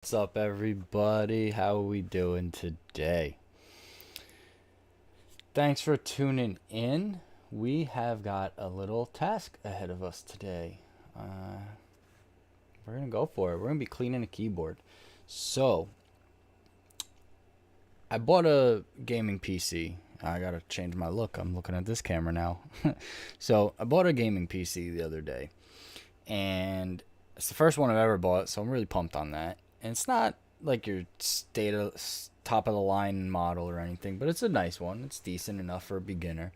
What's up, everybody? How are we doing today? Thanks for tuning in. We have got a little task ahead of us today. We're going to go for it. We're going to be cleaning a keyboard. So, I bought a gaming PC. I got to change my look. I'm looking at this camera now. So, I bought a gaming PC the other day. And it's the first one I've ever bought, so I'm really pumped on that. And it's not like your top of the line model or anything, but it's a nice one. It's decent enough for a beginner.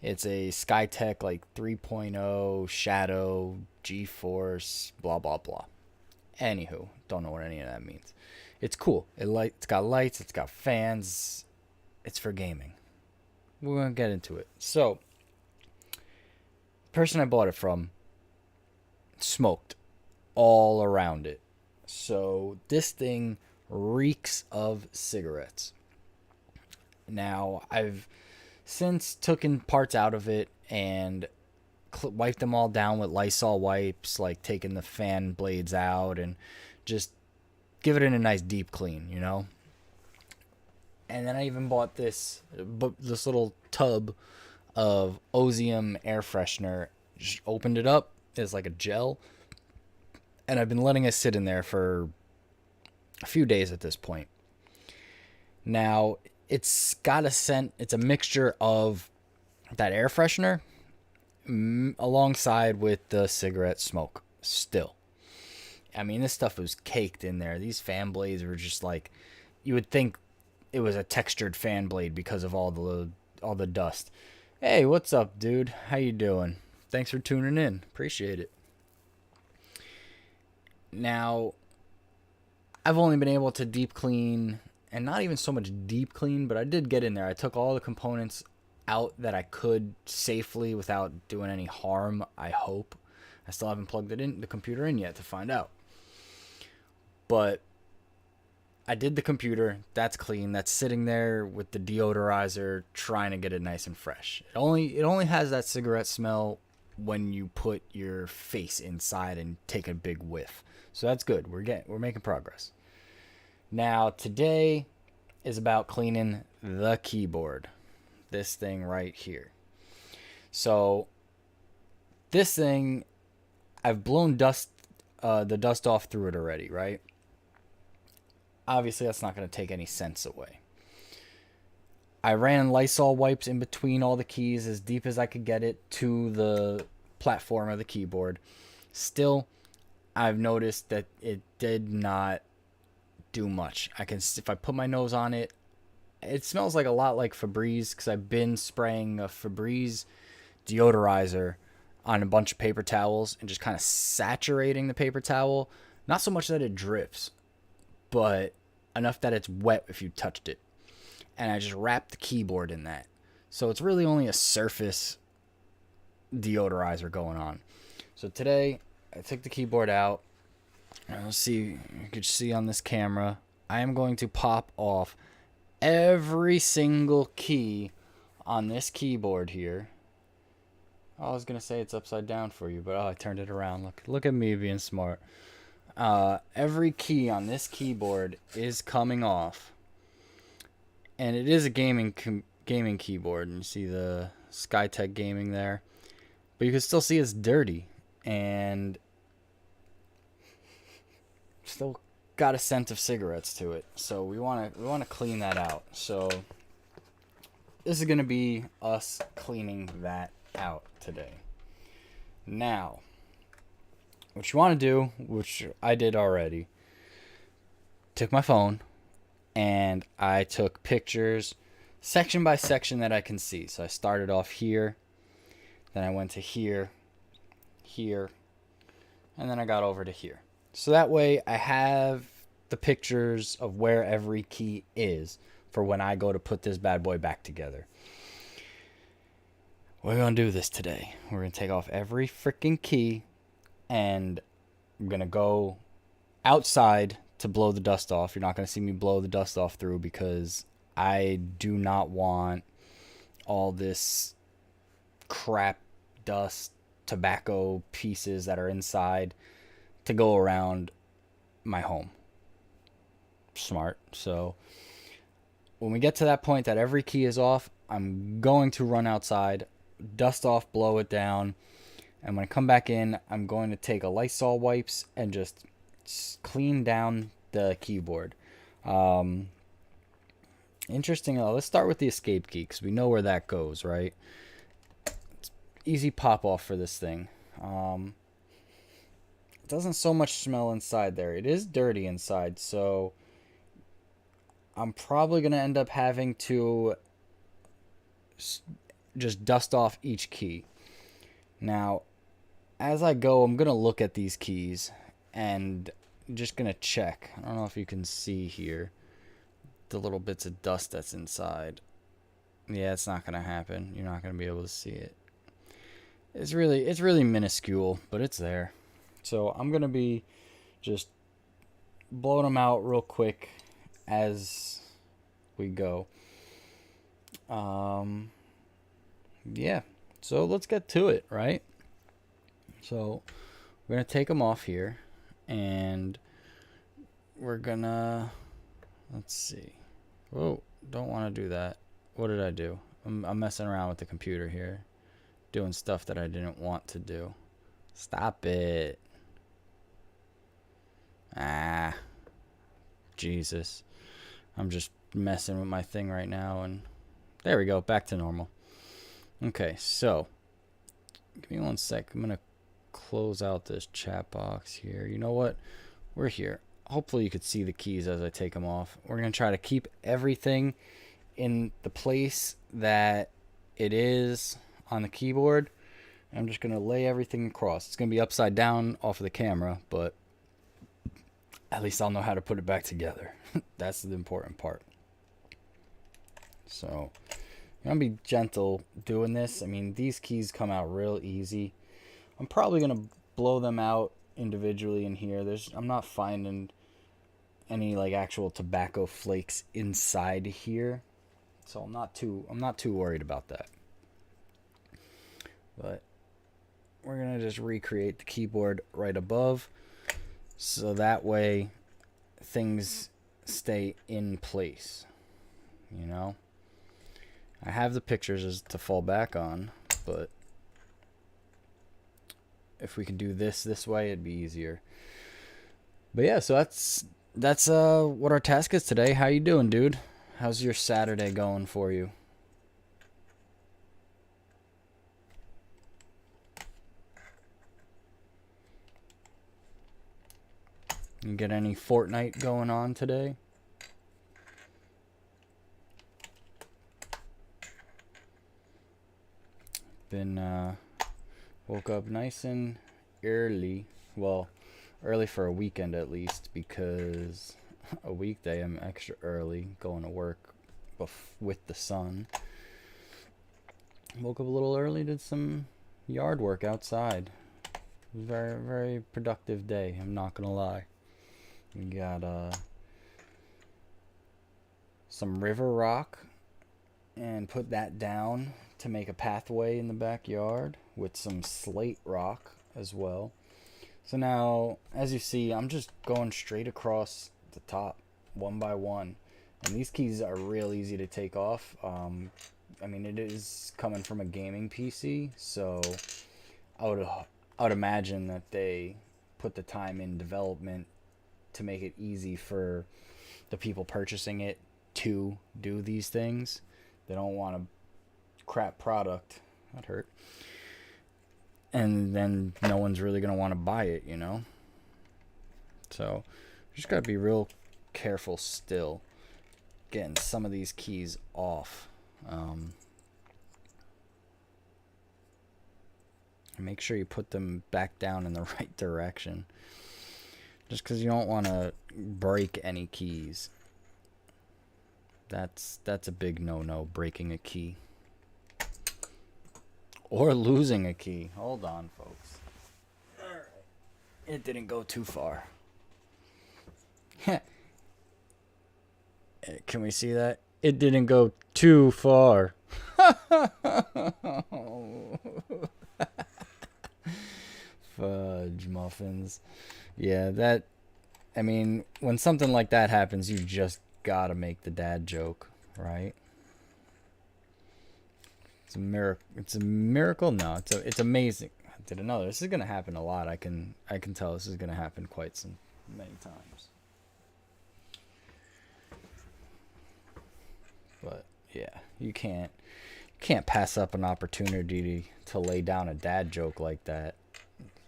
It's a Skytech like 3.0 Shadow GeForce blah blah blah. Anywho, don't know what any of that means. It's cool. It's got lights, it's got fans. It's for gaming. We're gonna get into it. So, the person I bought it from smoked all around it. So this thing reeks of cigarettes. Now, I've since taken parts out of it and wiped them all down with Lysol wipes, like taking the fan blades out and just give it a nice deep clean, you know? And then I even bought this little tub of Ozium air freshener. Just opened it up. It's like a gel, and I've been letting it sit in there for a few days at this point. Now, it's got a scent, it's a mixture of that air freshener alongside with the cigarette smoke still. I mean, this stuff was caked in there. These fan blades were just like, you would think it was a textured fan blade because of all the dust. Hey, what's up, dude? How you doing? Thanks for tuning in. Appreciate it. Now, I've only been able to deep clean, and not even so much deep clean, but I did get in there. I took all the components out that I could safely without doing any harm, I hope. I still haven't plugged the computer in yet to find out. But I did the computer. That's clean. That's sitting there with the deodorizer, trying to get it nice and fresh. It only has that cigarette smell when you put your face inside and take a big whiff. So that's good. We're making progress. Now today is about cleaning the keyboard. This thing right here. So this thing, I've blown the dust off through it already, right? Obviously, that's not going to take any sense away. I ran Lysol wipes in between all the keys as deep as I could get it to the platform of the keyboard. Still, I've noticed that it did not do much. If I put my nose on it, it smells like a lot like Febreze because I've been spraying a Febreze deodorizer on a bunch of paper towels and just kind of saturating the paper towel. Not so much that it drips, but enough that it's wet if you touched it. And I just wrapped the keyboard in that. So it's really only a surface deodorizer going on. So today, I took the keyboard out. Let's see, you can see on this camera, I am going to pop off every single key on this keyboard here. I was going to say it's upside down for you, but I turned it around. Look at me being smart. Every key on this keyboard is coming off, and it is a gaming keyboard, and you see the Skytech gaming there, but you can still see it's dirty and still got a scent of cigarettes to it. So we want to clean that out. So this is going to be us cleaning that out today. Now, what you want to do, which I did already, took my phone and I took pictures section by section that I can see. So I started off here, then I went to here, here, and then I got over to here. So that way I have the pictures of where every key is for when I go to put this bad boy back together. We're going to do this today. We're going to take off every freaking key, and I'm going to go outside to blow the dust off. You're not going to see me blow the dust off through because I do not want all this crap dust, tobacco pieces that are inside to go around my home. smart. So when we get to that point that every key is off, I'm going to run outside, dust off, blow it down, and when I come back in, I'm going to take a Lysol wipes and just clean down the keyboard. Interesting. Let's start with the escape key because we know where that goes, right? It's easy pop off for this thing. It doesn't so much smell inside there. It is dirty inside, so I'm probably going to end up having to just dust off each key. Now, as I go, I'm going to look at these keys and just going to check. I don't know if you can see here the little bits of dust that's inside. Yeah, it's not going to happen. You're not going to be able to see it. It's really minuscule, but it's there. So I'm going to be just blowing them out real quick as we go. Yeah. So let's get to it, right? So we're going to take them off here and we're going to, let's see. Whoa, don't want to do that. What did I do? I'm messing around with the computer here, doing stuff that I didn't want to do. Stop it. Jesus. I'm just messing with my thing right now, and there we go, back to normal. Okay, so give me 1 sec. I'm gonna close out this chat box here. You know what? We're here. Hopefully you could see the keys as I take them off. We're gonna try to keep everything in the place that it is on the keyboard. I'm just gonna lay everything across. It's gonna be upside down off of the camera, but at least I'll know how to put it back together. That's the important part. So I'm gonna be gentle doing this. I mean, these keys come out real easy. I'm probably gonna blow them out individually in here. I'm not finding any like actual tobacco flakes inside here, so I'm not too worried about that. But we're gonna just recreate the keyboard right above, so that way things stay in place. You know, I have the pictures to fall back on, but if we can do this way, it'd be easier. But yeah, so that's what our task is today. How you doing, dude? How's your Saturday going for you? You get any Fortnite going on today? Been woke up nice and early. Well, early for a weekend at least, because a weekday I'm extra early going to work with the sun. Woke up a little early, did some yard work outside. Very, very productive day, I'm not gonna lie. We got some river rock and put that down to make a pathway in the backyard with some slate rock as well. So now, as you see, I'm just going straight across the top one by one, and these keys are real easy to take off. I mean, it is coming from a gaming PC, so I would imagine that they put the time in development to make it easy for the people purchasing it to do these things. They don't want a crap product. That hurt. And then no one's really going to want to buy it, you know? So, just got to be real careful still getting some of these keys off. Make sure you put them back down in the right direction. Just because you don't want to break any keys. That's a big no-no, breaking a key. Or losing a key. Hold on, folks. Alright. It didn't go too far. Can we see that? It didn't go too far. Fudge muffins. Yeah, that I mean, when something like that happens, you just gotta make the dad joke, right? It's a miracle. It's a miracle. No, it's amazing. I did another. This is gonna happen a lot. I can tell this is gonna happen quite some many times. But yeah, you can't pass up an opportunity to lay down a dad joke like that.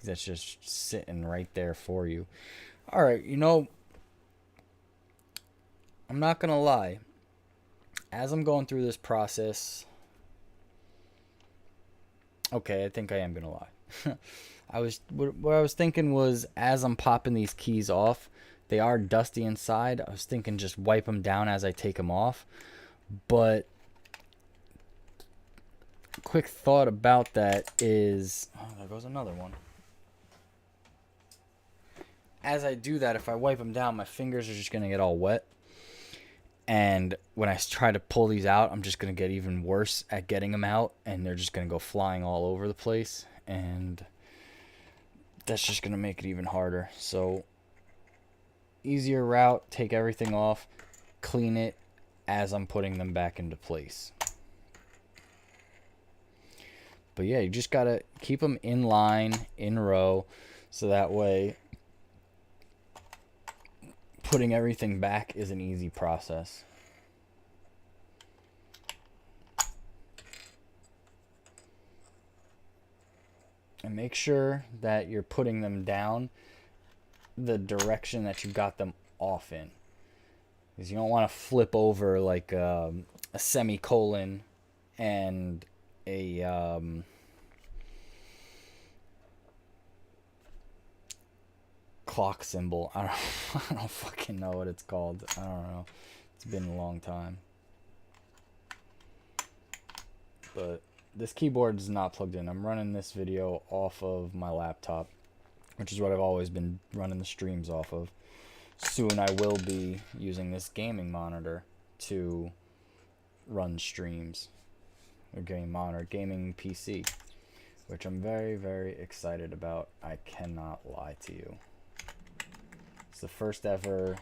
That's just sitting right there for you. All right, I'm not gonna lie. As I'm going through this process, okay, I think I am gonna lie. What I was thinking was, as I'm popping these keys off, they are dusty inside. I was thinking just wipe them down as I take them off, but quick thought about that is, oh, there goes another one. As I do that, if I wipe them down, my fingers are just gonna get all wet. And when I try to pull these out, I'm just going to get even worse at getting them out. And they're just going to go flying all over the place. And that's just going to make it even harder. So, easier route, take everything off, clean it as I'm putting them back into place. But yeah, you just got to keep them in line, in row. So that way, putting everything back is an easy process. And make sure that you're putting them down the direction that you got them off in. Because you don't want to flip over like a semicolon and a clock symbol. I don't fucking know what it's called. I don't know. It's been a long time. But this keyboard is not plugged in. I'm running this video off of my laptop, which is what I've always been running the streams off of. Soon I will be using this gaming monitor to run streams. Or gaming monitor, gaming PC, which I'm very, very excited about. I cannot lie to you. It's the first ever.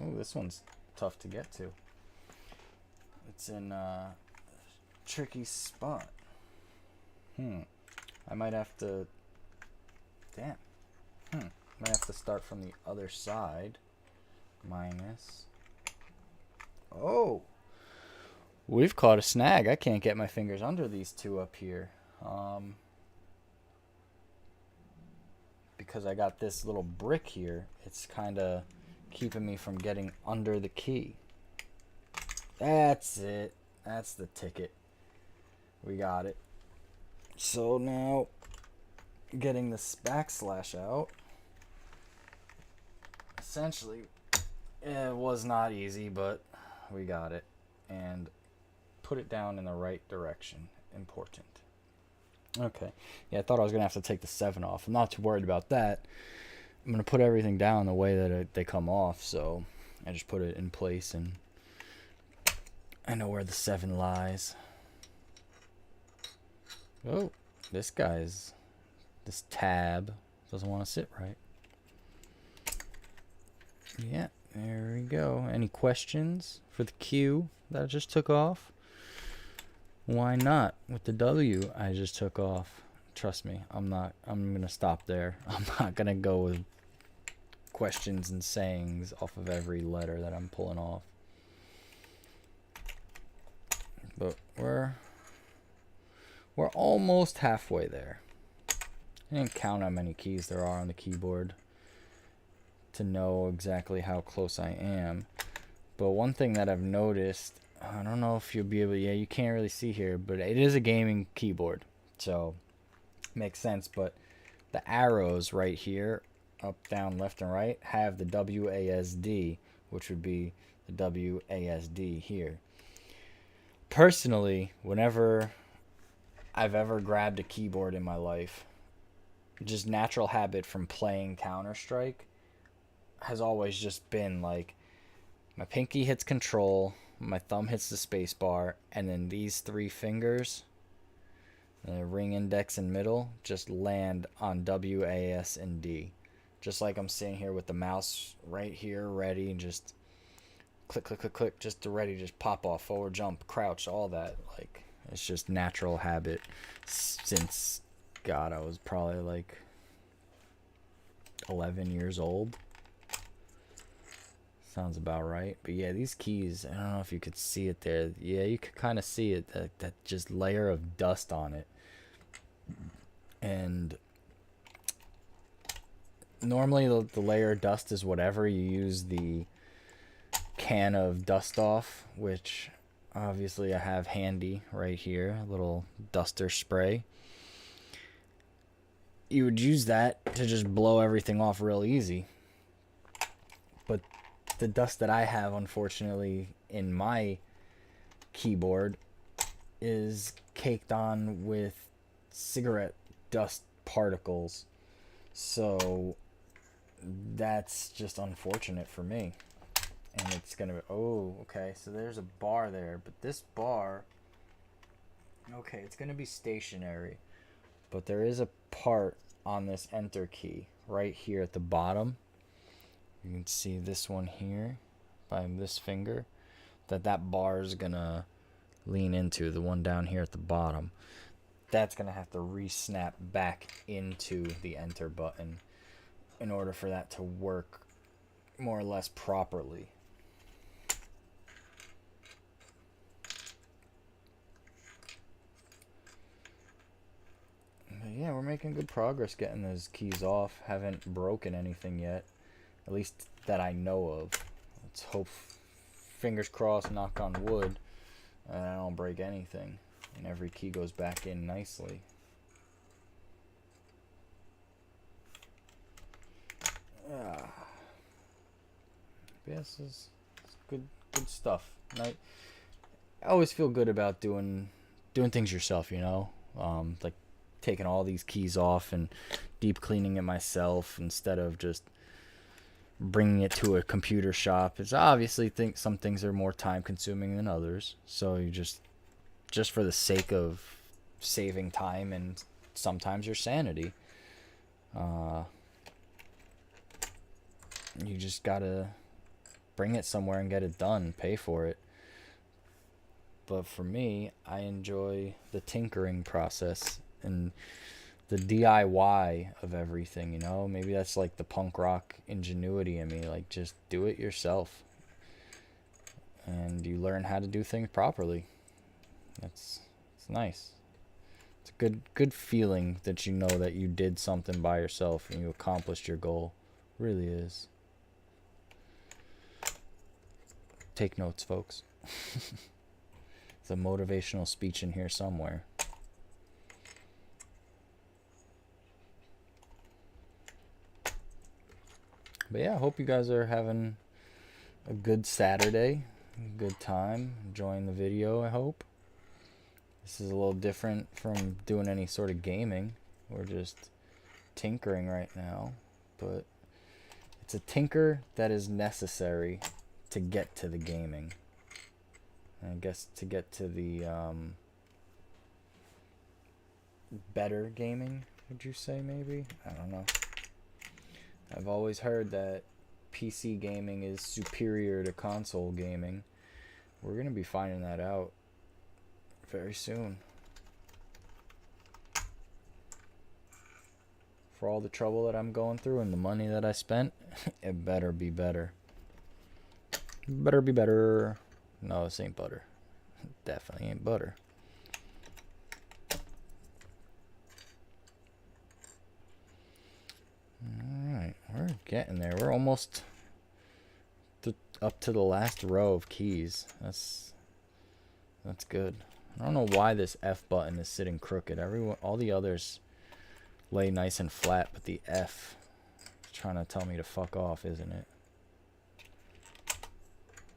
Oh, this one's tough to get to. It's in a tricky spot. I might have to. Damn. Might have to start from the other side. Minus. Oh. We've caught a snag. I can't get my fingers under these two up here. Because I got this little brick here, it's kind of keeping me from getting under the key. That's it. That's the ticket. We got it. So now, getting this backslash out. Essentially, it was not easy, but we got it. And put it down in the right direction. Important. Okay. Yeah, I thought I was going to have to take the 7 off. I'm not too worried about that. I'm going to put everything down the way that they come off, so I just put it in place, and I know where the 7 lies. Oh, this tab doesn't want to sit right. Yeah, there we go. Any questions for the Q that I just took off? Why not with the W I just took off? Trust me, I'm going to stop there. I'm not going to go with questions and sayings off of every letter that I'm pulling off. But we're almost halfway there. I didn't count how many keys there are on the keyboard to know exactly how close I am. But one thing that I've noticed, I don't know if you'll be able to, yeah, you can't really see here, but it is a gaming keyboard, so makes sense. But the arrows right here, up, down, left, and right, have the WASD, which would be the WASD here. Personally, whenever I've ever grabbed a keyboard in my life, just natural habit from playing Counter-Strike has always just been like, my pinky hits control, my thumb hits the space bar, and then these 3 fingers, the ring, index, and middle, just land on W, A, S, and D. just like I'm sitting here with the mouse right here ready, and just click, click, click, click, just to ready, just pop off, forward jump, crouch, all that. Like, it's just natural habit since, God, I was probably like 11 years old. Sounds about right. But yeah, these keys, I don't know if you could see it there. Yeah, you could kind of see it, that just layer of dust on it. And normally the layer of dust is whatever. You use the can of dust off, which obviously I have handy right here, a little duster spray. You would use that to just blow everything off real easy. But the dust that I have, unfortunately, in my keyboard is caked on with cigarette dust particles. So that's just unfortunate for me. And it's going to be, oh, okay, so there's a bar there. But this bar, okay, it's going to be stationary. But there is a part on this enter key right here at the bottom. You can see this one here by this finger, that bar is going to lean into, the one down here at the bottom. That's going to have to re-snap back into the enter button in order for that to work more or less properly. But yeah, we're making good progress getting those keys off. Haven't broken anything yet, at least that I know of. Let's hope, fingers crossed, knock on wood, and I don't break anything and every key goes back in nicely. Yes, it's good stuff. And I always feel good about doing things yourself, you know, like taking all these keys off and deep cleaning it myself instead of just bringing it to a computer shop. It's obviously some things are more time consuming than others, so you just for the sake of saving time and sometimes your sanity, you just gotta bring it somewhere and get it done, pay for it. But for me, I enjoy the tinkering process and the DIY of everything, you know? Maybe that's like the punk rock ingenuity in me, like just do it yourself. And you learn how to do things properly. It's nice. It's a good feeling that you know that you did something by yourself and you accomplished your goal. It really is. Take notes, folks. It's a motivational speech in here somewhere. But yeah, I hope you guys are having a good Saturday, a good time, enjoying the video, I hope. This is a little different from doing any sort of gaming. We're just tinkering right now, but it's a tinker that is necessary to get to the gaming. And I guess to get to the better gaming, would you say, maybe? I don't know. I've always heard that PC gaming is superior to console gaming. We're going to be finding that out very soon. For all the trouble that I'm going through and the money that I spent, it better be better. Better be better. No, this ain't butter. Definitely ain't butter. Alright, we're getting there. We're almost up to the last row of keys. That's good. I don't know why this F button is sitting crooked. All the others lay nice and flat, but the F is trying to tell me to fuck off, isn't it?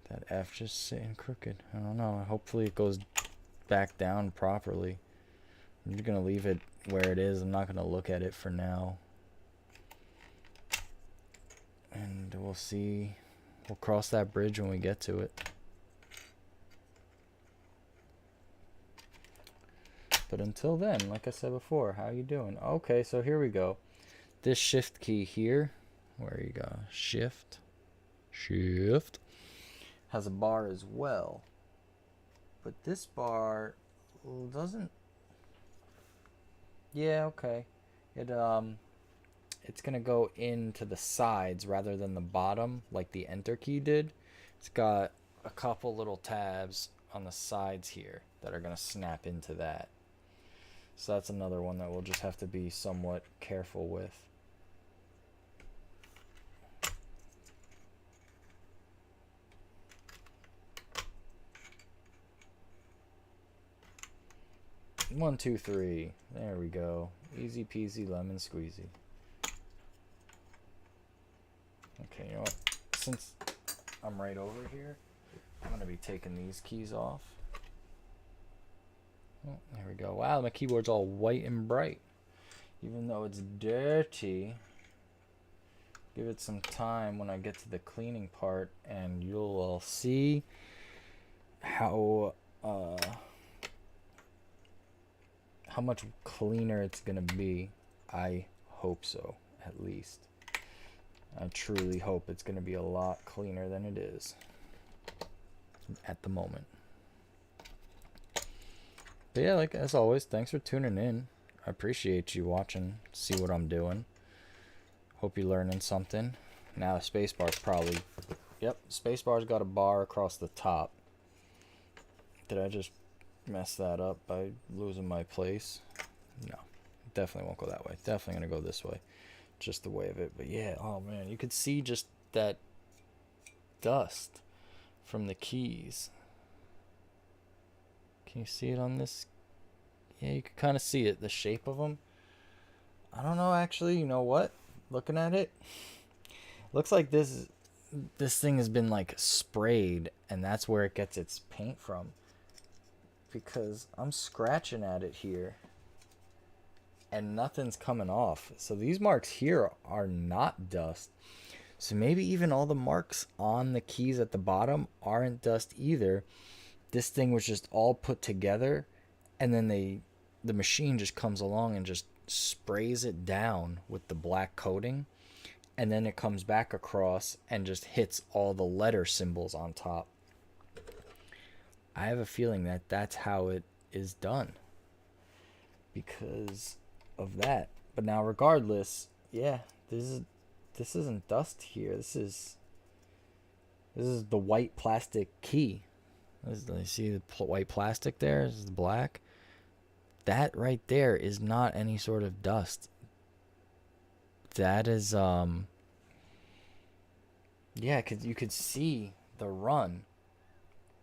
That F just sitting crooked. I don't know. Hopefully it goes back down properly. I'm just gonna leave it where it is. I'm not gonna look at it for now. And we'll see. We'll cross that bridge when we get to it. But until then, like I said before, how you doing? Okay, so here we go. This shift key here, where you go shift, has a bar as well. But this bar doesn't. Yeah, okay. It's gonna go into the sides rather than the bottom like the enter key did. It's got a couple little tabs on the sides here that are gonna snap into that. So that's another one that we'll just have to be somewhat careful with. One, two, three. There we go. Easy peasy lemon squeezy. Okay, you know what? Since I'm right over here, I'm going to be taking these keys off. Oh, there we go. Wow, my keyboard's all white and bright. Even though it's dirty. Give it some time when I get to the cleaning part, and you'll see how much cleaner it's gonna be. I hope so, at least. I truly hope it's gonna be a lot cleaner than it is at the moment. But yeah, like as always, thanks for tuning in. I appreciate you watching, see what I'm doing. Hope you're learning something. Now the spacebar's probably, yep, spacebar's got a bar across the top. Did I just mess that up by losing my place? No, definitely won't go that way. Definitely gonna go this way, just the way of it. But yeah, oh man, you could see just that dust from the keys. Can you see it on this? Yeah, you can kind of see it, the shape of them. I don't know, actually. You know what? Looking at it, looks like this thing has been like sprayed, and that's where it gets its paint from. Because I'm scratching at it here, and nothing's coming off. So these marks here are not dust. So maybe even all the marks on the keys at the bottom aren't dust either. This thing was just all put together, and then the machine just comes along and just sprays it down with the black coating, and then it comes back across and just hits all the letter symbols on top. I have a feeling that that's how it is done because of that. But now regardless, yeah, this isn't dust here. This is the white plastic key. You see the white plastic there? This is the black. That right there is not any sort of dust. That is yeah, cause you could see the run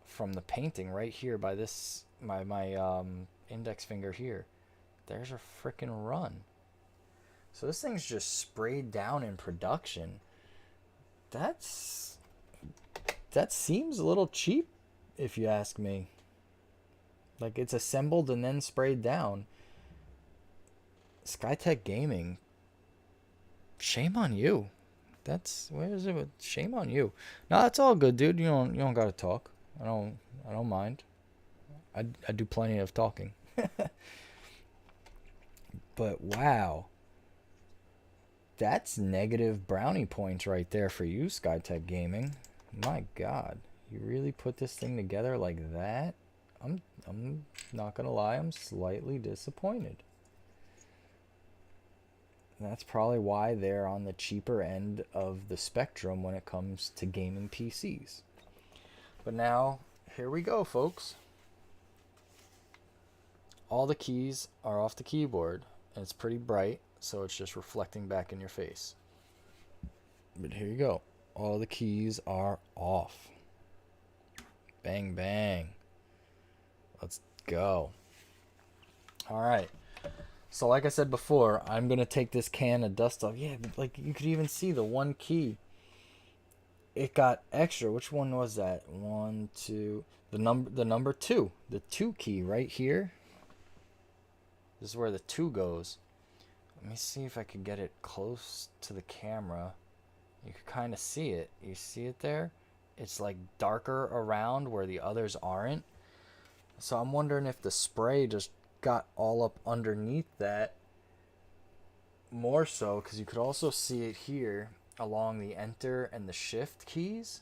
from the painting right here by this my index finger here. There's a freaking run. So this thing's just sprayed down in production. That seems a little cheap, if you ask me. Like, it's assembled and then sprayed down. Skytech Gaming, shame on you. Where is it? Shame on you. No, it's all good, dude. You don't gotta talk. I don't mind. I do plenty of talking. But wow, that's negative brownie points right there for you, Skytech Gaming. My God, you really put this thing together like that? I'm not gonna lie, I'm slightly disappointed. That's probably why they're on the cheaper end of the spectrum when it comes to gaming PCs. But now, here we go, folks. All the keys are off the keyboard, and it's pretty bright, so it's just reflecting back in your face. But here you go. All the keys are off. Bang, bang. Let's go. All right. So like I said before, I'm going to take this can of dust off. Yeah, like you could even see the one key. It got extra. Which one was that? 1, 2. The number 2. The 2 key right here. This is where the 2 goes. Let me see if I could get it close to the camera. You can kind of see it. You see it there? It's like darker around where the others aren't. So I'm wondering if the spray just got all up underneath that more so, because you could also see it here. along the enter and the shift keys.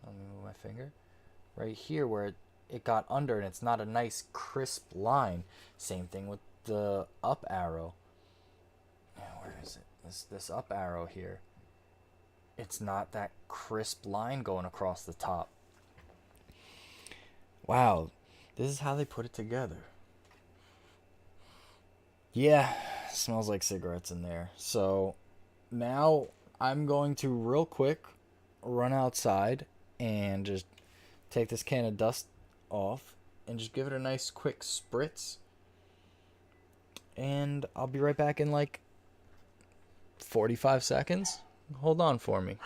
Let me move my finger. Right here where it got under and it's not a nice crisp line. Same thing with the up arrow. Yeah, where is it? This up arrow here. It's not that crisp line going across the top. Wow, this is how they put it together. Yeah, smells like cigarettes in there. So now I'm going to real quick run outside and just take this can of dust off and just give it a nice quick spritz. And I'll be right back in like 45 seconds. Hold on for me.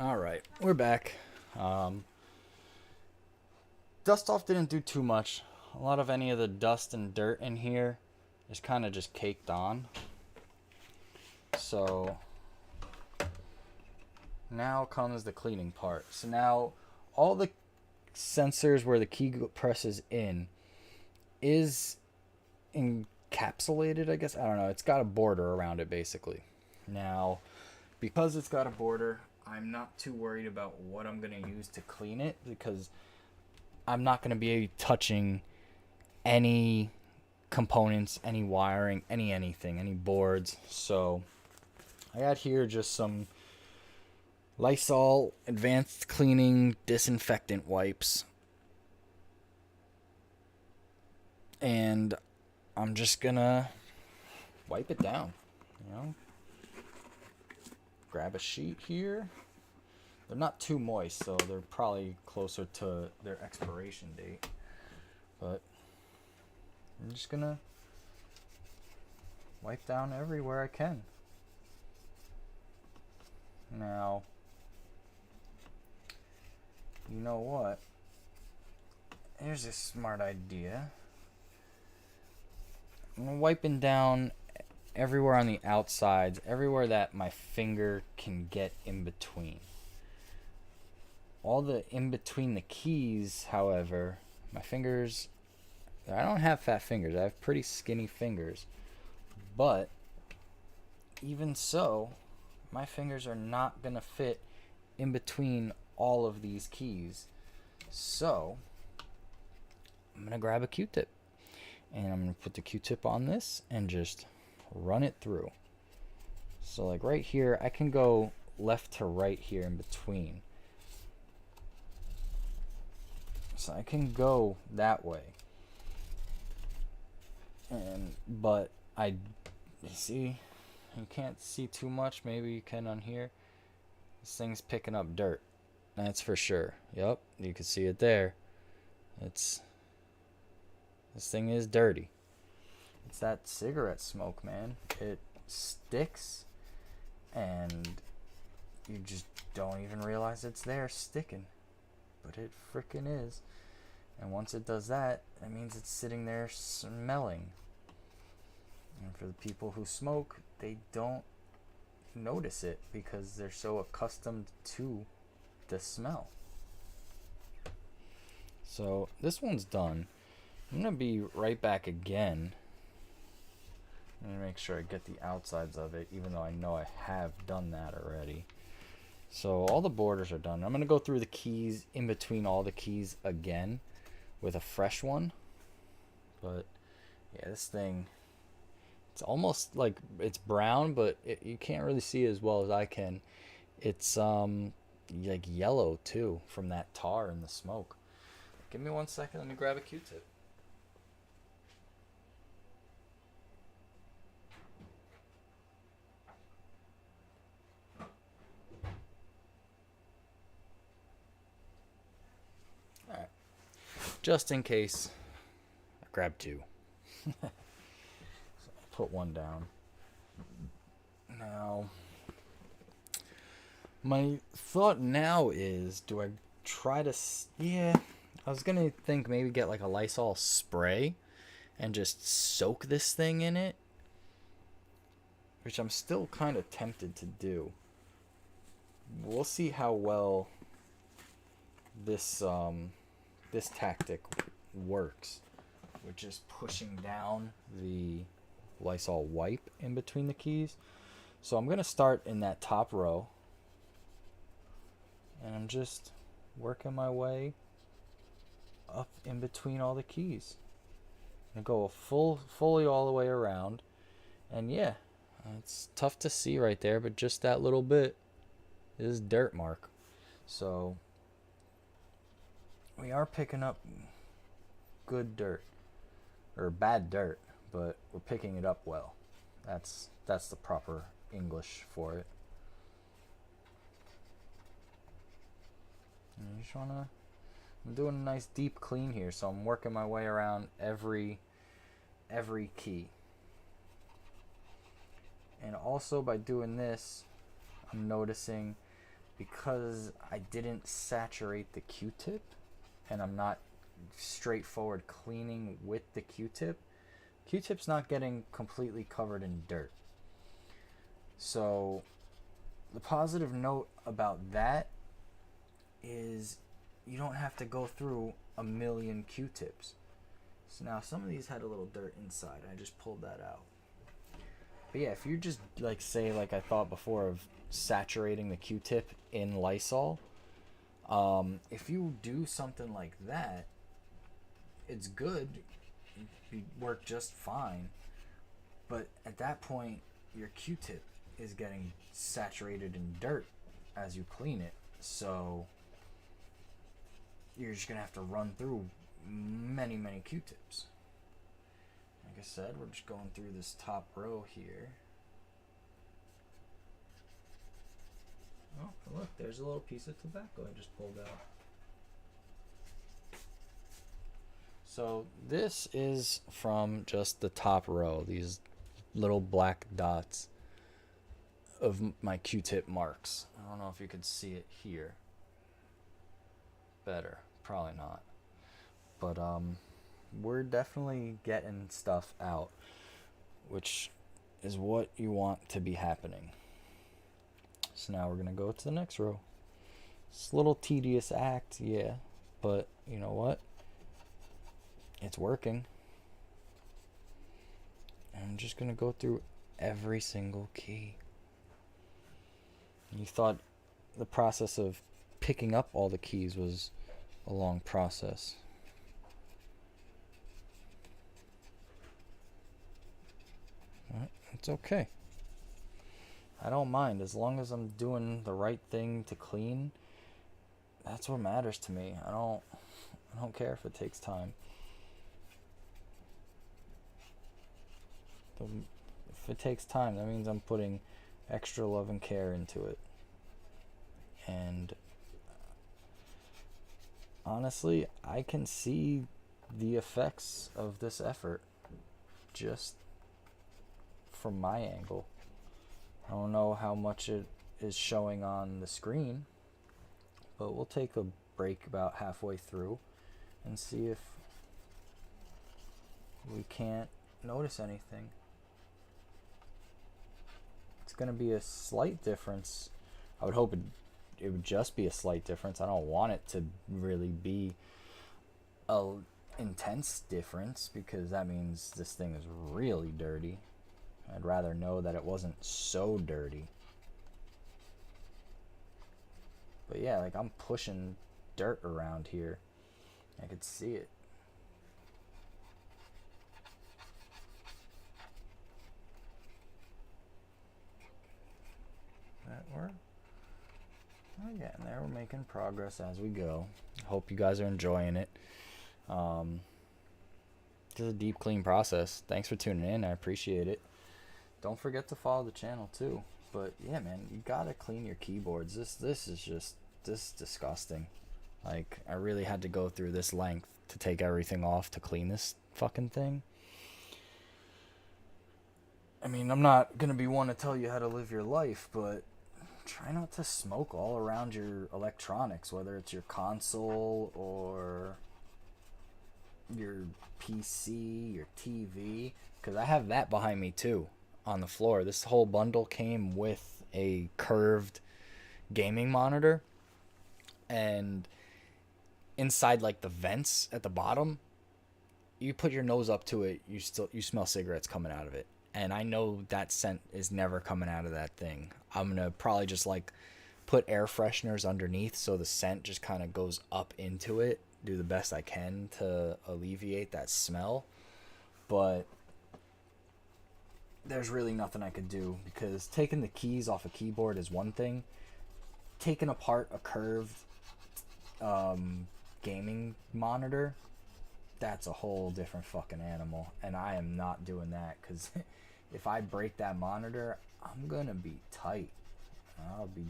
All right, we're back. Um, Dust off didn't do too much. A lot of any of the dust and dirt in here is kind of just caked on. So now comes the cleaning part. So now all the sensors where the key presses in is encapsulated, I guess. I don't know. It's got a border around it basically. Now, because it's got a border, I'm not too worried about what I'm going to use to clean it because I'm not going to be touching any components, any wiring, anything, any boards. So I got here just some Lysol Advanced Cleaning Disinfectant Wipes. And I'm just gonna wipe it down, you know? Grab a sheet here. They're not too moist, so they're probably closer to their expiration date. But I'm just gonna wipe down everywhere I can. Now, you know what? Here's a smart idea. I'm wiping down everywhere on the outsides, everywhere that my finger can get in between. All the in between the keys, however, my fingers, I don't have fat fingers. I have pretty skinny fingers. But even so, my fingers are not going to fit in between all of these keys. So I'm going to grab a Q-tip. And I'm going to put the Q-tip on this and just run it through. So like right here, I can go left to right here in between. So I can go that way. But you see, you can't see too much. Maybe you can on here. This thing's picking up dirt. That's for sure. Yep, you can see it there. This thing is dirty. It's that cigarette smoke, man. It sticks and you just don't even realize it's there sticking. But it frickin' is. And once it does that, that means it's sitting there smelling. And for the people who smoke, they don't notice it because they're so accustomed to the smell. So this one's done. I'm going to be right back again. I'm going to make sure I get the outsides of it, even though I know I have done that already. So all the borders are done. I'm going to go through the keys in between all the keys again with a fresh one. But yeah, this thing, it's almost like it's brown, but you can't really see it as well as I can. It's like yellow too from that tar and the smoke. Give me 1 second. Let me grab a Q-tip. All right. Just in case, I grabbed two. So I'll put one down. Now, my thought now is, do I try to... Yeah, I was going to think maybe get like a Lysol spray and just soak this thing in it, which I'm still kind of tempted to do. We'll see how well this this tactic works, with just pushing down the Lysol wipe in between the keys. So I'm going to start in that top row, and I'm just working my way up in between all the keys. I'm going to go fully all the way around. And yeah, it's tough to see right there, but just that little bit is dirt mark. So we are picking up good dirt, or bad dirt, but we're picking it up well. That's the proper English for it. And you just wanna... I'm doing a nice deep clean here, so I'm working my way around every key. And also by doing this, I'm noticing, because I didn't saturate the Q-tip and I'm not straightforward cleaning with the Q-tip, Q-tip's not getting completely covered in dirt. So the positive note about that is you don't have to go through a million Q-tips. So now some of these had a little dirt inside. I just pulled that out. But yeah, if you just like say, like I thought before, of saturating the Q-tip in Lysol, if you do something like that, it's good. It work just fine. But at that point, your Q-tip is getting saturated in dirt as you clean it. So you're just going to have to run through many, many Q-tips. Like I said, we're just going through this top row here. Oh, look, there's a little piece of tobacco I just pulled out. So this is from just the top row, these little black dots of my Q-tip marks. I don't know if you could see it here. Better, probably not. But we're definitely getting stuff out, which is what you want to be happening. So now we're gonna go to the next row. It's a little tedious act, yeah, but you know what? It's working. I'm just gonna go through every single key. You thought the process of picking up all the keys was a long process. It's okay. I don't mind as long as I'm doing the right thing to clean. That's what matters to me. I don't care if it takes time. If it takes time, that means I'm putting extra love and care into it. And honestly, I can see the effects of this effort just from my angle. I don't know how much it is showing on the screen. But we'll take a break about halfway through and see if we can't notice anything. It's going to be a slight difference. I would hope it would just be a slight difference. I don't want it to really be a intense difference, because that means this thing is really dirty. I'd rather know that it wasn't so dirty. But yeah, like, I'm pushing dirt around here. I could see it. We're getting there. We're making progress as we go. Hope you guys are enjoying it. This is a deep clean process. Thanks for tuning in. I appreciate it. Don't forget to follow the channel too. But yeah, man, you gotta clean your keyboards. This is disgusting. Like, I really had to go through this length to take everything off to clean this fucking thing. I mean, I'm not gonna be one to tell you how to live your life, but try not to smoke all around your electronics, whether it's your console or your PC, your TV, because I have that behind me too on the floor. This whole bundle came with a curved gaming monitor, and inside, like, the vents at the bottom, you put your nose up to it, you smell cigarettes coming out of it. And I know that scent is never coming out of that thing. I'm going to probably just, like, put air fresheners underneath so the scent just kind of goes up into it. Do the best I can to alleviate that smell. But there's really nothing I could do, because taking the keys off a keyboard is one thing. Taking apart a curved gaming monitor, that's a whole different fucking animal. And I am not doing that, because if I break that monitor, I'm gonna be tight. I'll be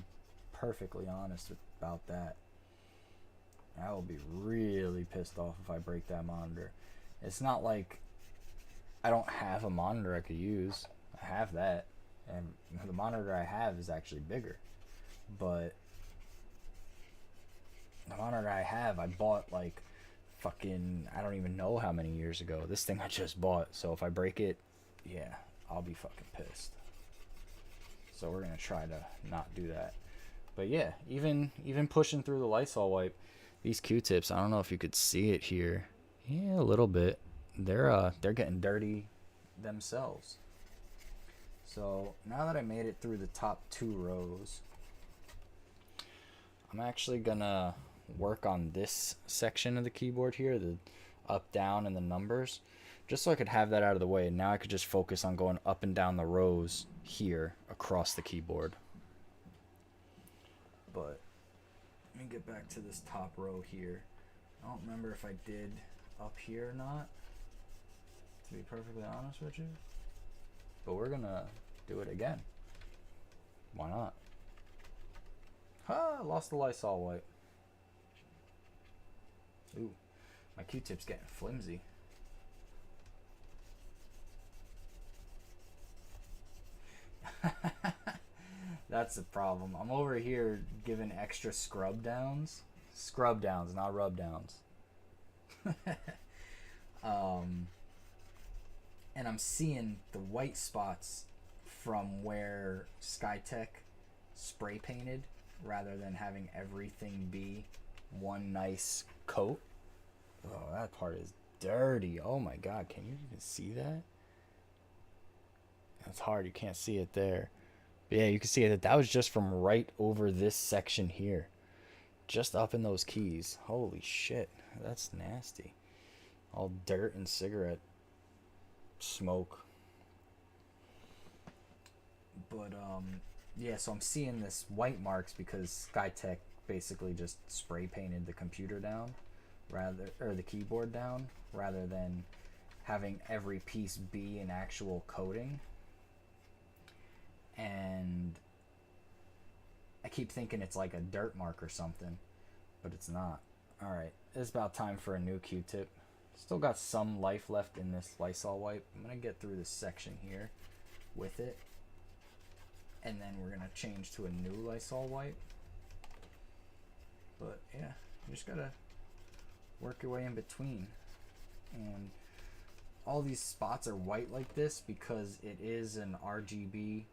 perfectly honest about that. I will be really pissed off if I break that monitor. It's not like I don't have a monitor I could use. I have that, and the monitor I have is actually bigger. But the monitor I have, I bought, like, fucking, I don't even know how many years ago. This thing I just bought. So if I break it, yeah, I'll be fucking pissed. So we're gonna try to not do that. But yeah, even pushing through the Lysol wipe, these Q-tips, I don't know if you could see it here. Yeah, a little bit. They're getting dirty themselves. So now that I made it through the top 2 rows, I'm actually gonna work on this section of the keyboard here, the up, down, and the numbers, just so I could have that out of the way. And now I could just focus on going up and down the rows here across the keyboard. But let me get back to this top row here. I don't remember if I did up here or not, to be perfectly honest with you. But we're gonna do it again. Why not? I lost the Lysol wipe. Ooh, my Q-tip's getting flimsy. That's the problem. I'm over here giving extra scrub downs. Scrub downs, not rub downs. And I'm seeing the white spots from where Skytech spray painted, rather than having everything be one nice coat. Oh, that part is dirty. Oh my god, can you even see that? That's hard, you can't see it there. But yeah, you can see that was just from right over this section here. Just up in those keys. Holy shit, that's nasty. All dirt and cigarette smoke. But yeah, so I'm seeing this white marks because Skytech basically just spray painted the computer down, or the keyboard down, rather than having every piece be an actual coating. And I keep thinking it's like a dirt mark or something, but it's not. Alright, it's about time for a new Q-tip. Still got some life left in this Lysol wipe. I'm gonna get through this section here with it. and then we're gonna change to a new Lysol wipe. But yeah, you just gotta work your way in between. And all these spots are white like this because it is an RGB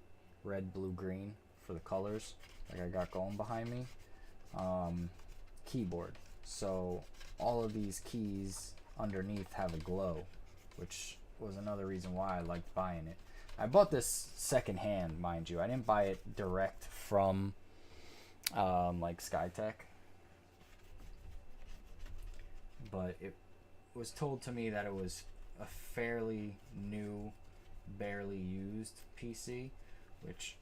red, blue, green for the colors like I got going behind me keyboard. So all of these keys underneath have a glow, which was another reason why I liked buying it. I bought this secondhand, mind you. I didn't buy it direct from like Skytech, but it was told to me that it was a fairly new, barely used PC, which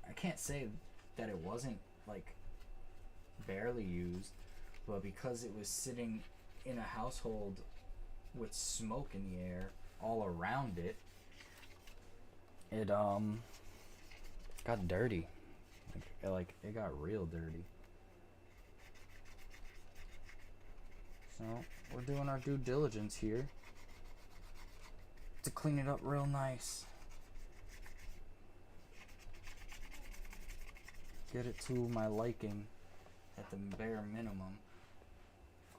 I can't say that it wasn't like barely used, but because it was sitting in a household with smoke in the air all around it, it got dirty. Like it got real dirty. So we're doing our due diligence here to clean it up real nice. Get it to my liking at the bare minimum.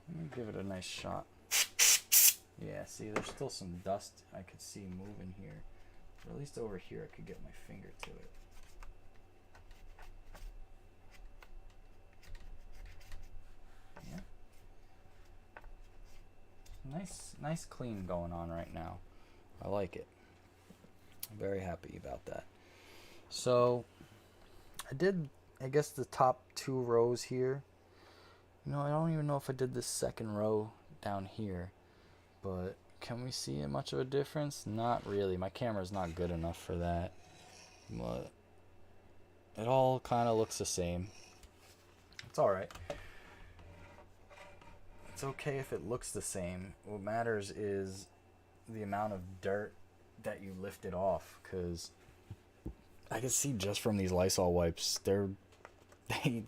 Let me give it a nice shot. Yeah, see, there's still some dust I could see moving here. Or at least over here I could get my finger to it. Yeah. Nice clean going on right now. I like it. I'm very happy about that. So, I did, I guess, the top 2 rows here. You know, I don't even know if I did this second row down here, but can we see much of a difference? Not really. My camera's not good enough for that, but it all kind of looks the same. It's alright. It's okay if it looks the same. What matters is the amount of dirt that you lifted off, because I can see just from these Lysol wipes, they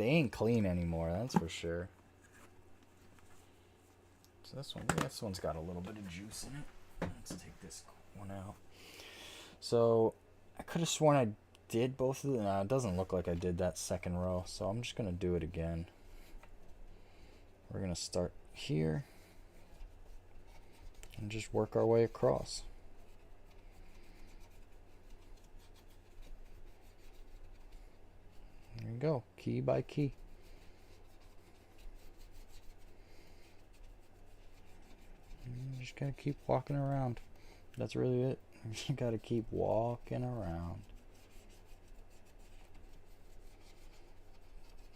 ain't clean anymore, that's for sure. So this one's got a little bit of juice in it. Let's take this one out. So I could have sworn I did both of them. No, it doesn't look like I did that second row, so I'm just gonna do it again. We're gonna start here and just work our way across. There you go, key by key. You just gotta keep walking around. That's really it. You gotta keep walking around.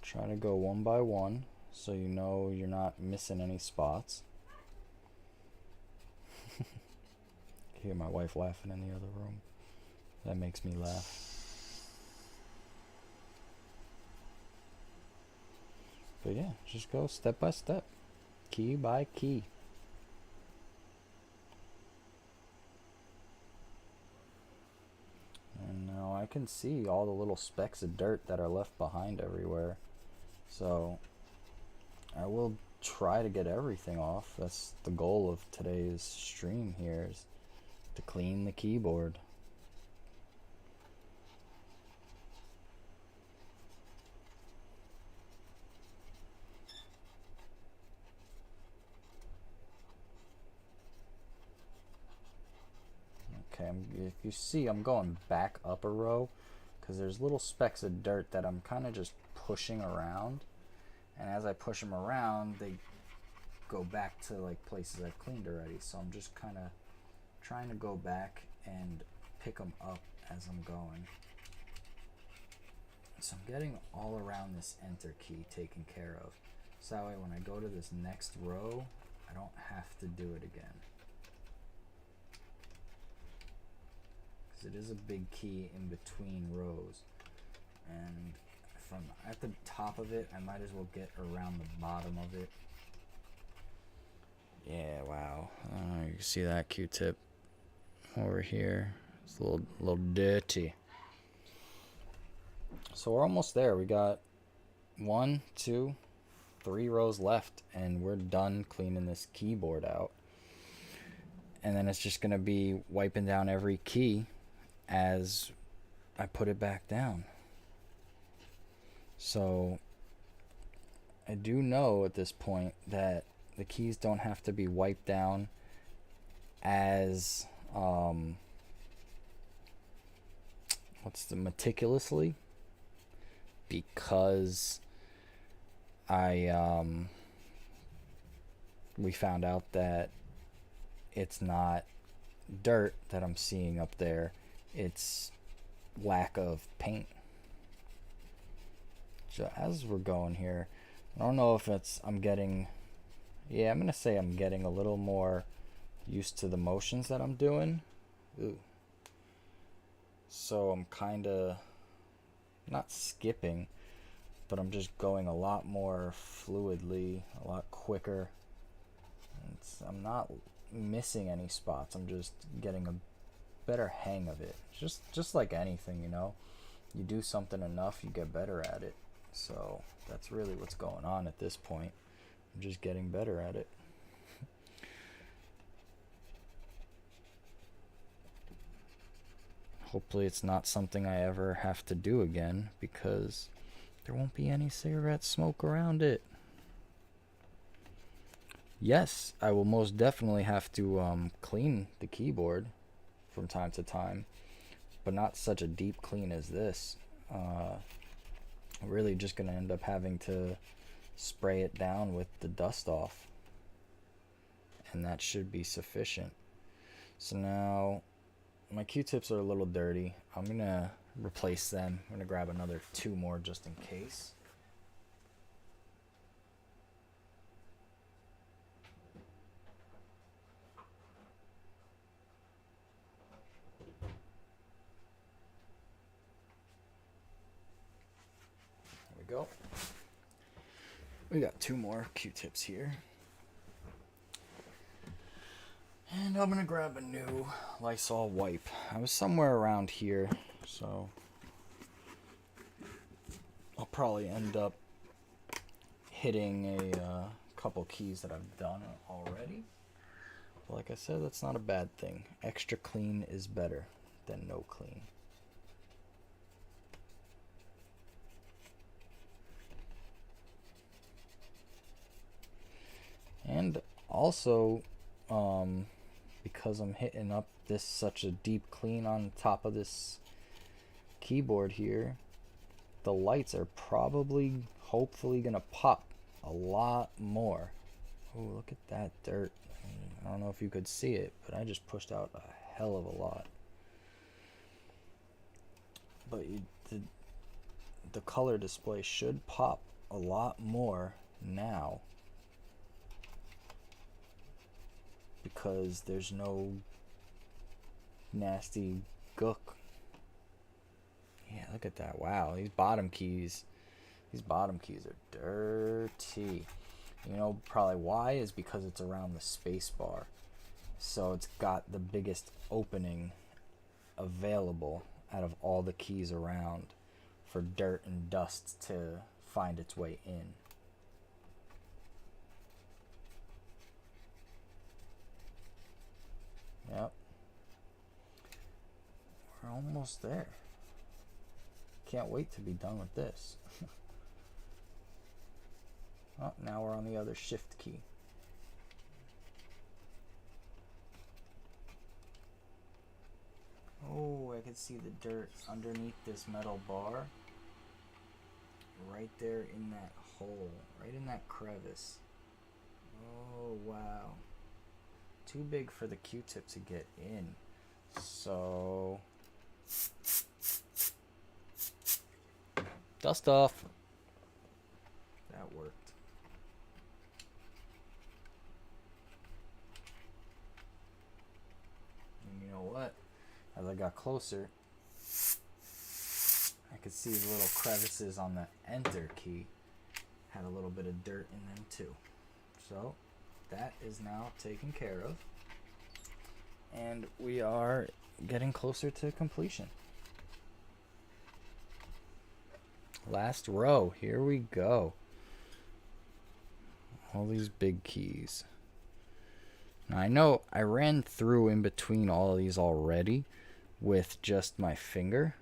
Try to go one by one so you know you're not missing any spots. I hear my wife laughing in the other room. That makes me laugh. But yeah, just go step by step, key by key. And now I can see all the little specks of dirt that are left behind everywhere. So I will try to get everything off. That's the goal of today's stream here, is to clean the keyboard. Okay, if you see, I'm going back up a row because there's little specks of dirt that I'm kind of just pushing around, and as I push them around, they go back to like places I've cleaned already. So I'm just kind of trying to go back and pick them up as I'm going. So I'm getting all around this enter key taken care of, so that way when I go to this next row, I don't have to do it again. It is a big key in between rows, and from at the top of it, I might as well get around the bottom of it. Yeah, wow. You can see that Q-tip over here. It's a little dirty. So we're almost there. We got 1, 2, 3 rows left, and we're done cleaning this keyboard out. And then it's just gonna be wiping down every key as I put it back down. So I do know at this point that the keys don't have to be wiped down as meticulously, because I we found out that it's not dirt that I'm seeing up there, it's lack of paint. So as we're going here, I don't know if I'm getting, yeah, I'm gonna say I'm getting a little more used to the motions that I'm doing. Ooh. So I'm kind of not skipping, but I'm just going a lot more fluidly, a lot quicker. I'm not missing any spots. I'm just getting a better hang of it. Just like anything, you know. You do something enough, you get better at it. So that's really what's going on at this point. I'm just getting better at it. Hopefully it's not something I ever have to do again, because there won't be any cigarette smoke around it. Yes, I will most definitely have to clean the keyboard from time to time, but not such a deep clean as this. I'm really just going to end up having to spray it down with the dust off, and that should be sufficient. So now my Q-tips are a little dirty. I'm going to replace them. I'm going to grab another 2 more just in case. There we go. We got 2 more Q-tips here. And I'm going to grab a new Lysol wipe. I was somewhere around here, so I'll probably end up hitting a couple keys that I've done already. But like I said, that's not a bad thing. Extra clean is better than no clean. And also, because I'm hitting up this such a deep clean on top of this keyboard here, the lights are probably, hopefully, gonna pop a lot more. Oh, look at that dirt. I don't know if you could see it, but I just pushed out a hell of a lot. But the color display should pop a lot more now, because there's no nasty gook. Yeah, look at that. Wow, these bottom keys are dirty. You know probably why is because it's around the space bar. So it's got the biggest opening available out of all the keys around for dirt and dust to find its way in. Yep. We're almost there. Can't wait to be done with this. Oh, now we're on the other shift key. Oh, I can see the dirt underneath this metal bar. Right there in that hole. Right in that crevice. Oh, wow. Too big for the Q-tip to get in. So dust off. That worked. And you know what? As I got closer, I could see the little crevices on the enter key had a little bit of dirt in them too. So that is now taken care of, and we are getting closer to completion. Last row, here we go. All these big keys. Now I know I ran through in between all of these already with just my finger,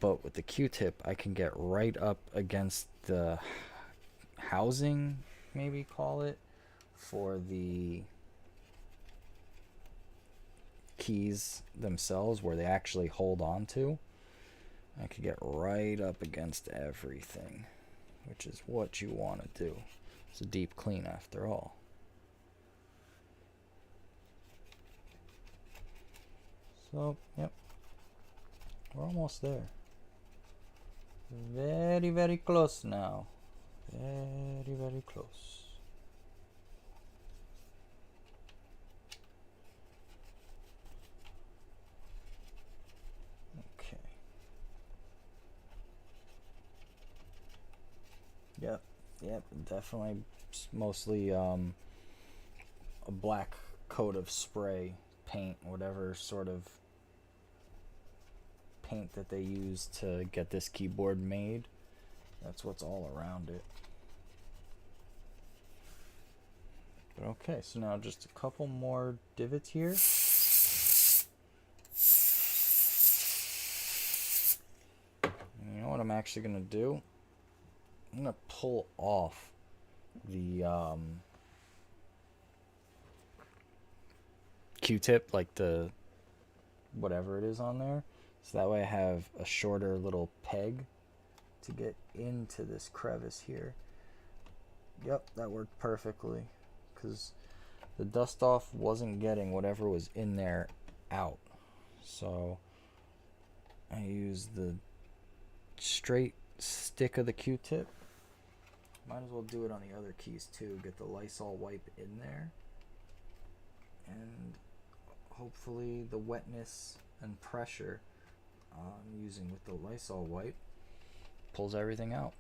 but with the Q-tip I can get right up against the housing, maybe call it, for the keys themselves, where they actually hold on to. I could get right up against everything, which is what you want to do. It's a deep clean after all. So, yep, we're almost there. Very, very close now. Very, very close. Okay. Yep, definitely mostly a black coat of spray paint, whatever sort of paint that they use to get this keyboard made. That's what's all around it. But okay, so now just a couple more divots here. And you know what I'm actually gonna do? I'm gonna pull off the Q-tip, like the whatever it is on there, so that way I have a shorter little peg to get into this crevice here. Yep, that worked perfectly, because the dust off wasn't getting whatever was in there out. So I used the straight stick of the Q-tip. Might as well do it on the other keys too. Get the Lysol wipe in there, and hopefully the wetness and pressure I'm using with the Lysol wipe pulls everything out.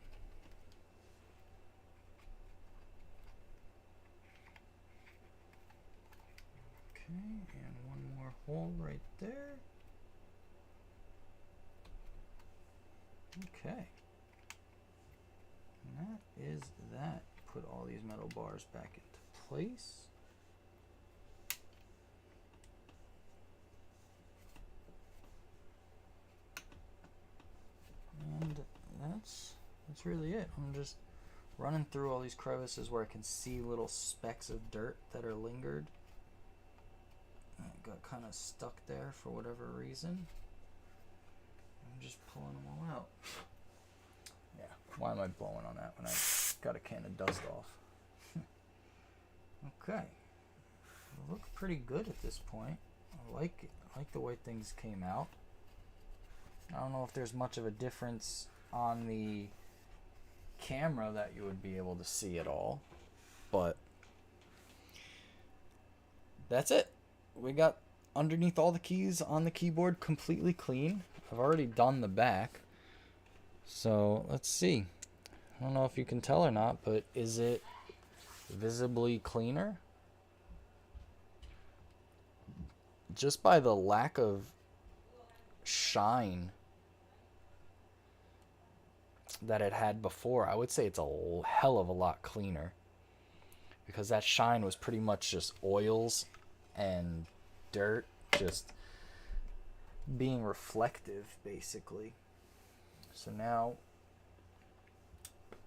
Okay, and one more hole right there. Okay. And that is that. Put all these metal bars back into place. And that's really it. I'm just running through all these crevices where I can see little specks of dirt that are lingered. I got kind of stuck there for whatever reason. I'm just pulling them all out. Yeah, why am I blowing on that when I got a can of dust off? Okay, look pretty good at this point. I like it. I like the way things came out. I don't know if there's much of a difference on the camera that you would be able to see at all, but that's it. We got underneath all the keys on the keyboard completely clean. I've already done the back, so let's see. I don't know if you can tell or not, but is it visibly cleaner? Just by the lack of shine that it had before, I would say it's a hell of a lot cleaner, because that shine was pretty much just oils and dirt just being reflective, basically. So now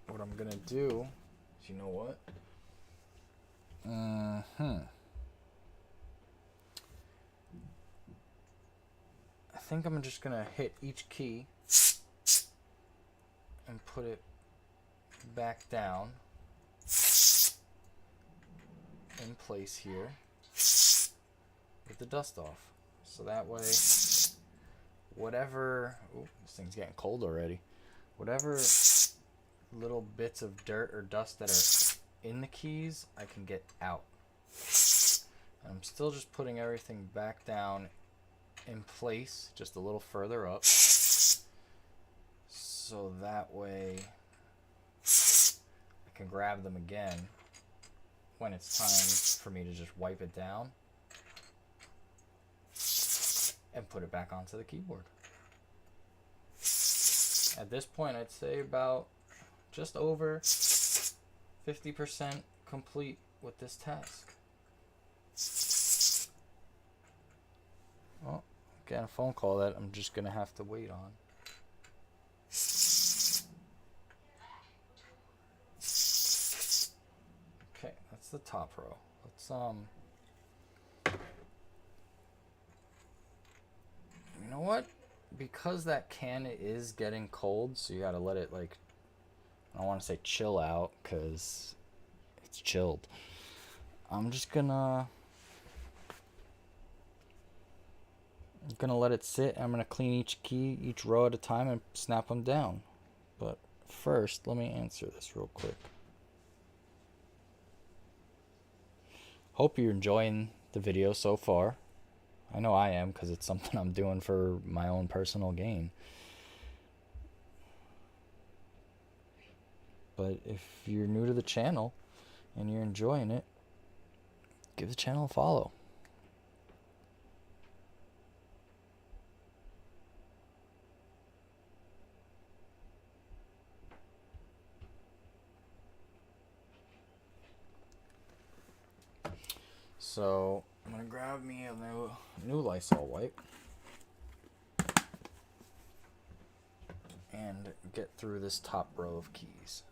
what I'm gonna do is, you know what? I think I'm just gonna hit each key and put it back down in place here with the dust off. So that way, whatever, this thing's getting cold already, whatever little bits of dirt or dust that are in the keys, I can get out. And I'm still just putting everything back down in place, just a little further up, so that way I can grab them again when it's time for me to just wipe it down and put it back onto the keyboard. At this point, I'd say about just over 50% complete with this task. Oh, getting a phone call that I'm just gonna have to wait on. It's the top row. Let's you know what? Because that can is getting cold, so you gotta let it, like, I don't want to say chill out, because it's chilled. I'm just gonna let it sit. I'm gonna clean each key, each row at a time, and snap them down. But first, let me answer this real quick. Hope you're enjoying the video so far. I know I am, because it's something I'm doing for my own personal gain. But if you're new to the channel and you're enjoying it, give the channel a follow. So I'm gonna grab me a new Lysol wipe and get through this top row of keys.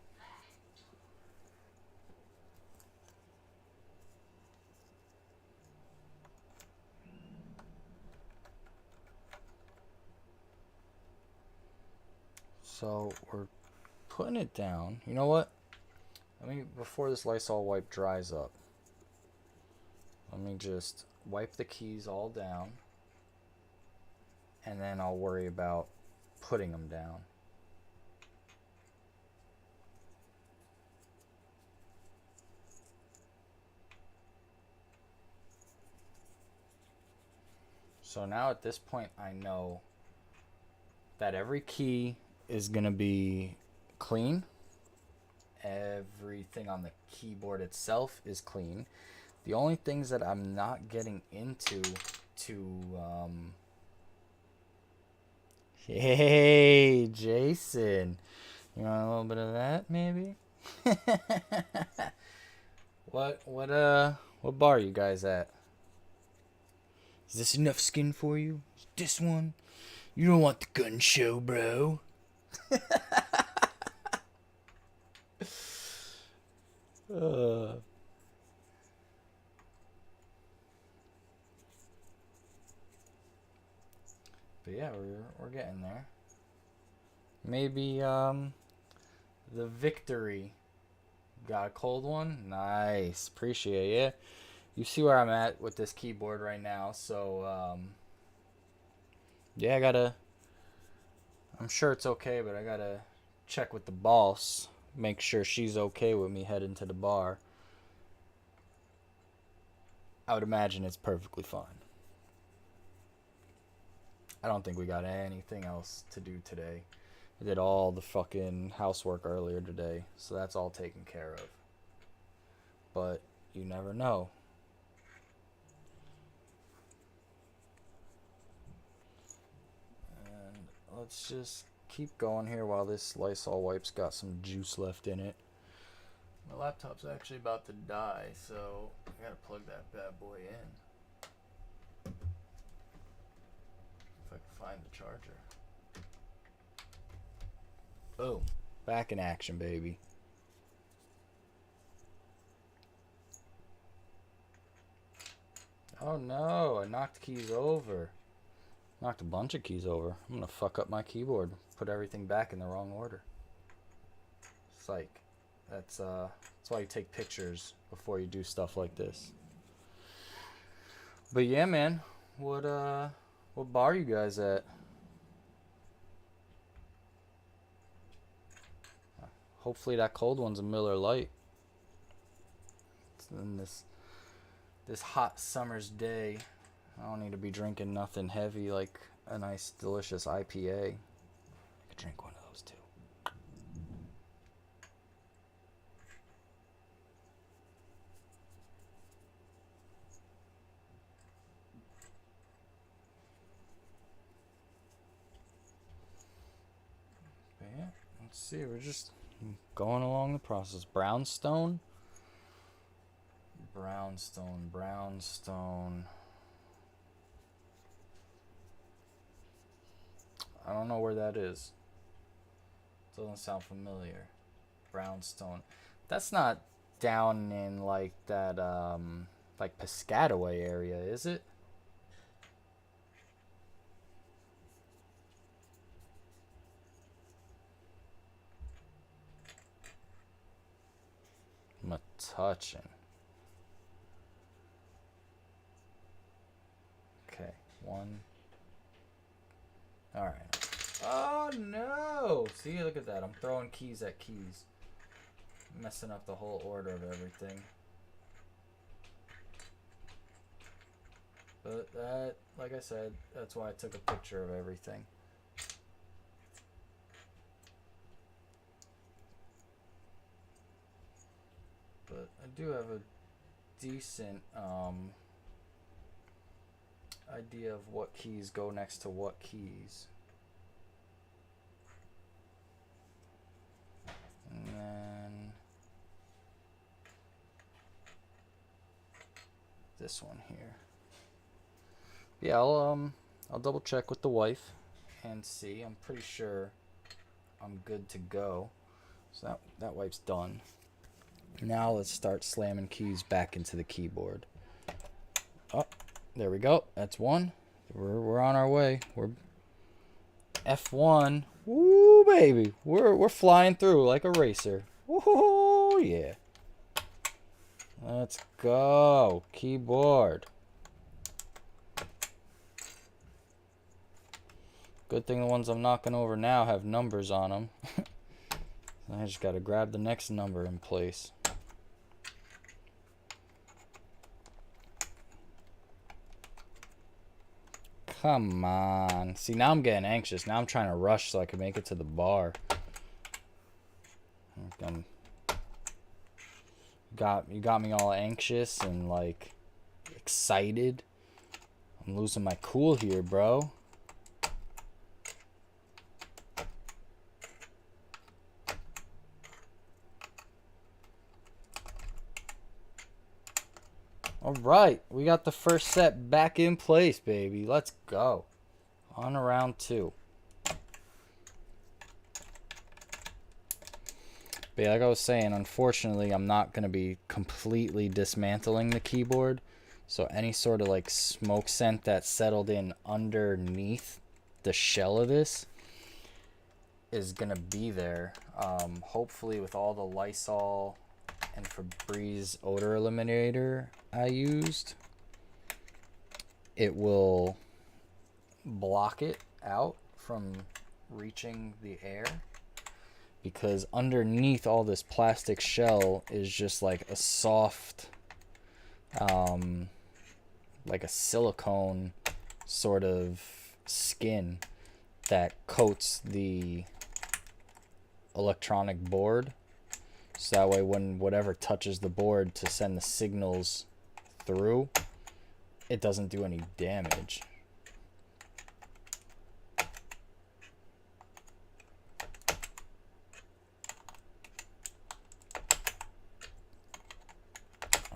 So we're putting it down. You know what? Before this Lysol wipe dries up, let me just wipe the keys all down, and then I'll worry about putting them down. So now at this point, I know that every key is going to be clean. Everything on the keyboard itself is clean. The only things that I'm not getting into Hey, Jason. You want a little bit of that, maybe? What bar you guys at? Is this enough skin for you? This one? You don't want the gun show, bro. But yeah, we're getting there. Maybe the Victory. Got a cold one? Nice. Appreciate it. You see where I'm at with this keyboard right now, so yeah, I'm sure it's okay, but I gotta check with the boss, make sure she's okay with me heading to the bar. I would imagine it's perfectly fine. I don't think we got anything else to do today. I did all the fucking housework earlier today, so that's all taken care of. But you never know. And let's just keep going here while this Lysol wipe's got some juice left in it. My laptop's actually about to die, so I gotta plug that bad boy in. If I can find the charger. Boom. Back in action, baby. Oh no, I knocked keys over. Knocked a bunch of keys over. I'm gonna fuck up my keyboard. Put everything back in the wrong order. Psych. That's why you take pictures before you do stuff like this. But yeah, man. What bar you guys at? Hopefully that cold one's a Miller Lite. In this hot summer's day, I don't need to be drinking nothing heavy like a nice delicious IPA. I could drink one of those too. But yeah, let's see. We're just going along the process. Brownstone. I don't know where that is. Doesn't sound familiar. Brownstone. That's not down in like that like Piscataway area, is it? Metuchen. Okay, one. All right. Oh no! See, look at that. I'm throwing keys at keys, messing up the whole order of everything. But that, like I said, that's why I took a picture of everything. But I do have a decent idea of what keys go next to what keys. And then this one here. Yeah, I'll double check with the wife and see. I'm pretty sure I'm good to go. So that wipe's done. Now let's start slamming keys back into the keyboard. Oh, there we go. That's one. We're on our way. We're F1. Woo, baby. We're flying through like a racer. Woo, yeah. Let's go. Keyboard. Good thing the ones I'm knocking over now have numbers on them. I just got to grab the next number in place. Come on. See, now I'm getting anxious. Now I'm trying to rush so I can make it to the bar. You got me all anxious and like excited. I'm losing my cool here, bro. All right, we got the first set back in place, baby. Let's go. On to round two. But yeah, like I was saying, unfortunately, I'm not going to be completely dismantling the keyboard. So any sort of like smoke scent that settled in underneath the shell of this is going to be there. Hopefully with all the Lysol and Febreze odor eliminator I used, it will block it out from reaching the air, because underneath all this plastic shell is just like a soft like a silicone sort of skin that coats the electronic board, so that way when whatever touches the board to send the signals through, it doesn't do any damage.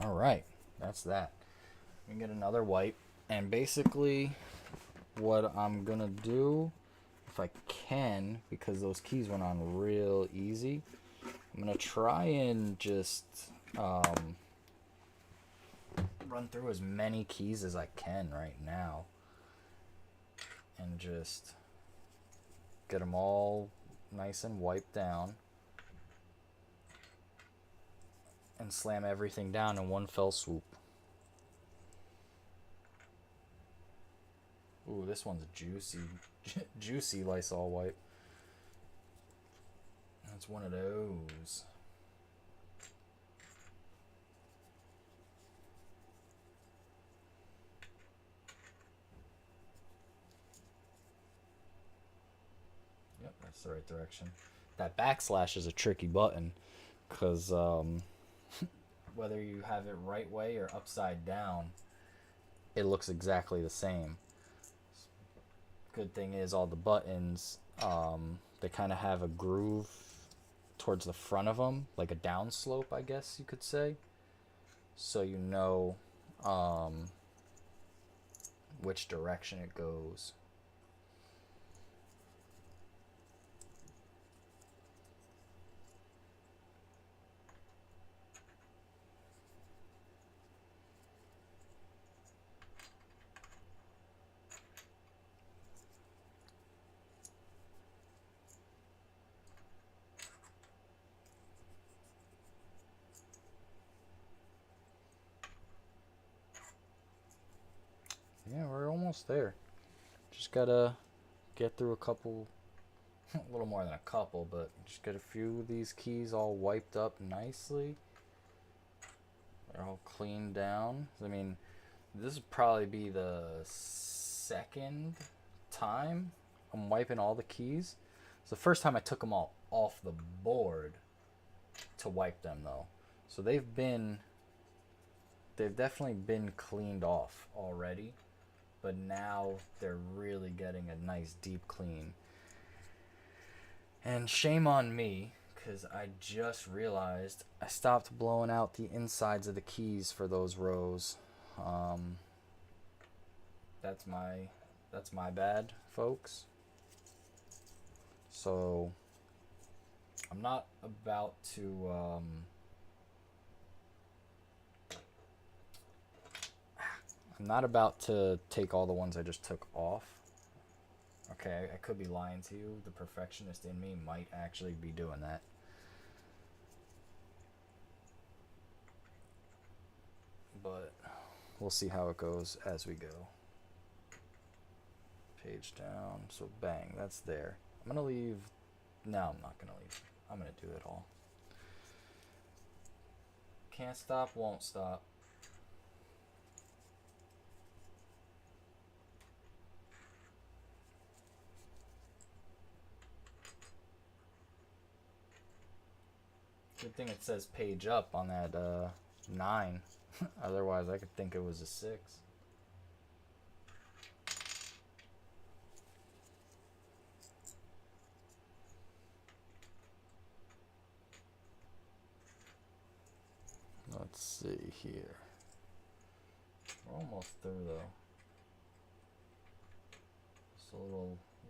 All right, that's that. We can get another wipe, and basically what I'm gonna do, if I can, because those keys went on real easy, I'm gonna try and just run through as many keys as I can right now and just get them all nice and wiped down and slam everything down in one fell swoop. Ooh, this one's juicy, juicy Lysol wipe. That's one of those. Yep, that's the right direction. That backslash is a tricky button, because whether you have it right way or upside down, it looks exactly the same. Good thing is all the buttons, they kind of have a groove towards the front of them, like a downslope, I guess you could say, so you know which direction it goes. almost there. Just gotta get through a couple, a little more than a couple, but just get a few of these keys all wiped up nicely. They're all cleaned down. I mean, this would probably be the second time I'm wiping all the keys. It's the first time I took them all off the board to wipe them though. So they've definitely been cleaned off already, but now they're really getting a nice deep clean. And shame on me, because I just realized I stopped blowing out the insides of the keys for those rows. That's my bad, folks. So I'm not about to take all the ones I just took off. Okay, I could be lying to you. The perfectionist in me might actually be doing that. But we'll see how it goes as we go. Page down, so bang, that's there. I'm gonna leave. No, I'm not gonna leave. I'm gonna do it all. Can't stop, won't stop. Good thing it says page up on that 9. Otherwise, I could think it was a 6. Let's see here. We're almost through though. Just a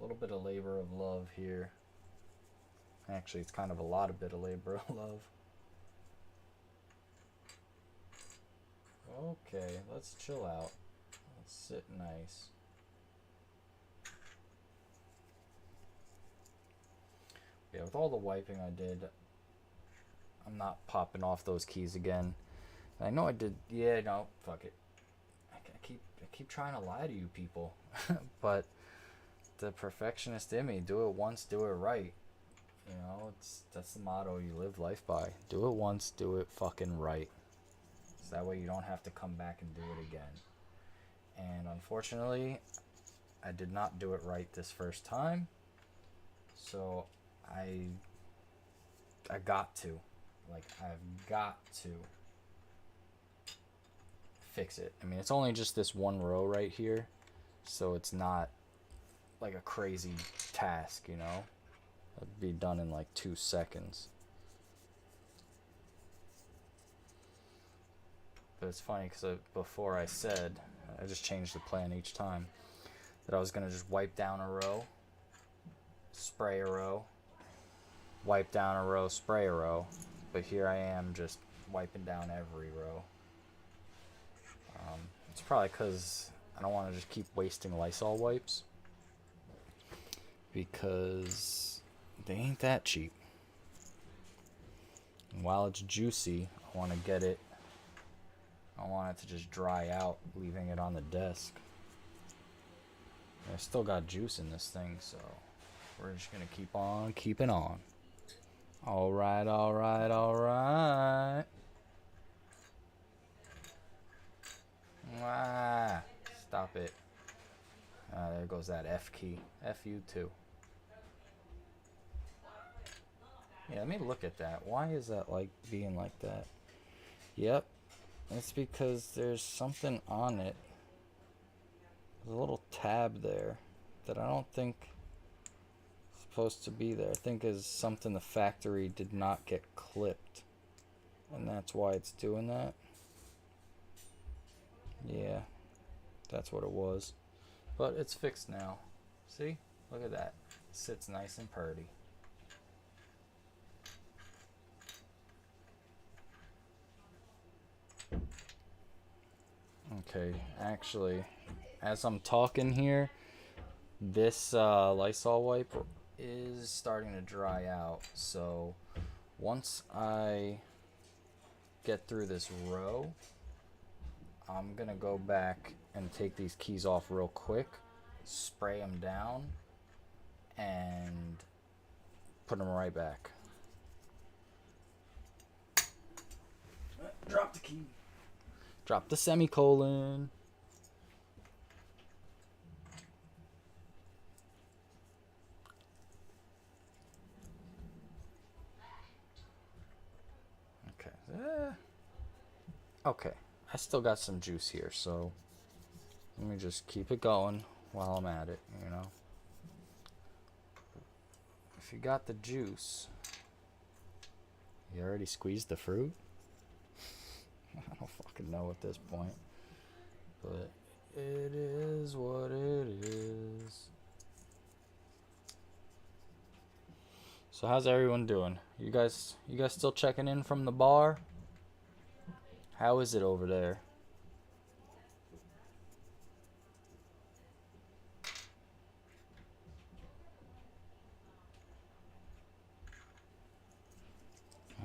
little bit of labor of love here. Actually, it's kind of a lot of bit of labor of love. Okay, let's chill out. Let's sit nice. Yeah, with all the wiping I did, I'm not popping off those keys again. And I know I did. Yeah, no, fuck it. I keep trying to lie to you people, but the perfectionist in me, do it once, do it right. You know, that's the motto you live life by. Do it once, do it fucking right. So that way you don't have to come back and do it again. And unfortunately, I did not do it right this first time. So I got to. Like, I've got to fix it. I mean, it's only just this one row right here. So it's not like a crazy task, you know? It'd be done in like 2 seconds. But it's funny because before I said, I just changed the plan each time, that I was going to just wipe down a row, spray a row, wipe down a row, spray a row. But here I am just wiping down every row. It's probably because I don't want to just keep wasting Lysol wipes, because they ain't that cheap. And while it's juicy, I want to get it. I don't want it to just dry out, leaving it on the desk. I still got juice in this thing, so we're just gonna keep on keeping on. Alright, alright, alright. Ah, stop it. There goes that F key. F you too. Yeah, let me look at that. Why is that like being like that? Yep. It's because there's something on it. There's a little tab there that I don't think is supposed to be there. I think is something the factory did not get clipped. And that's why it's doing that. Yeah, that's what it was. But it's fixed now. See? Look at that. It sits nice and purty. Okay, actually, as I'm talking here, this Lysol wipe is starting to dry out. So once I get through this row, I'm gonna go back and take these keys off real quick, spray them down, and put them right back. Drop the key. Drop the semicolon. Okay. Okay. I still got some juice here, so let me just keep it going while I'm at it, you know. If you got the juice, you already squeezed the fruit? I don't fucking know at this point. But it is what it is. So how's everyone doing? You guys still checking in from the bar? How is it over there?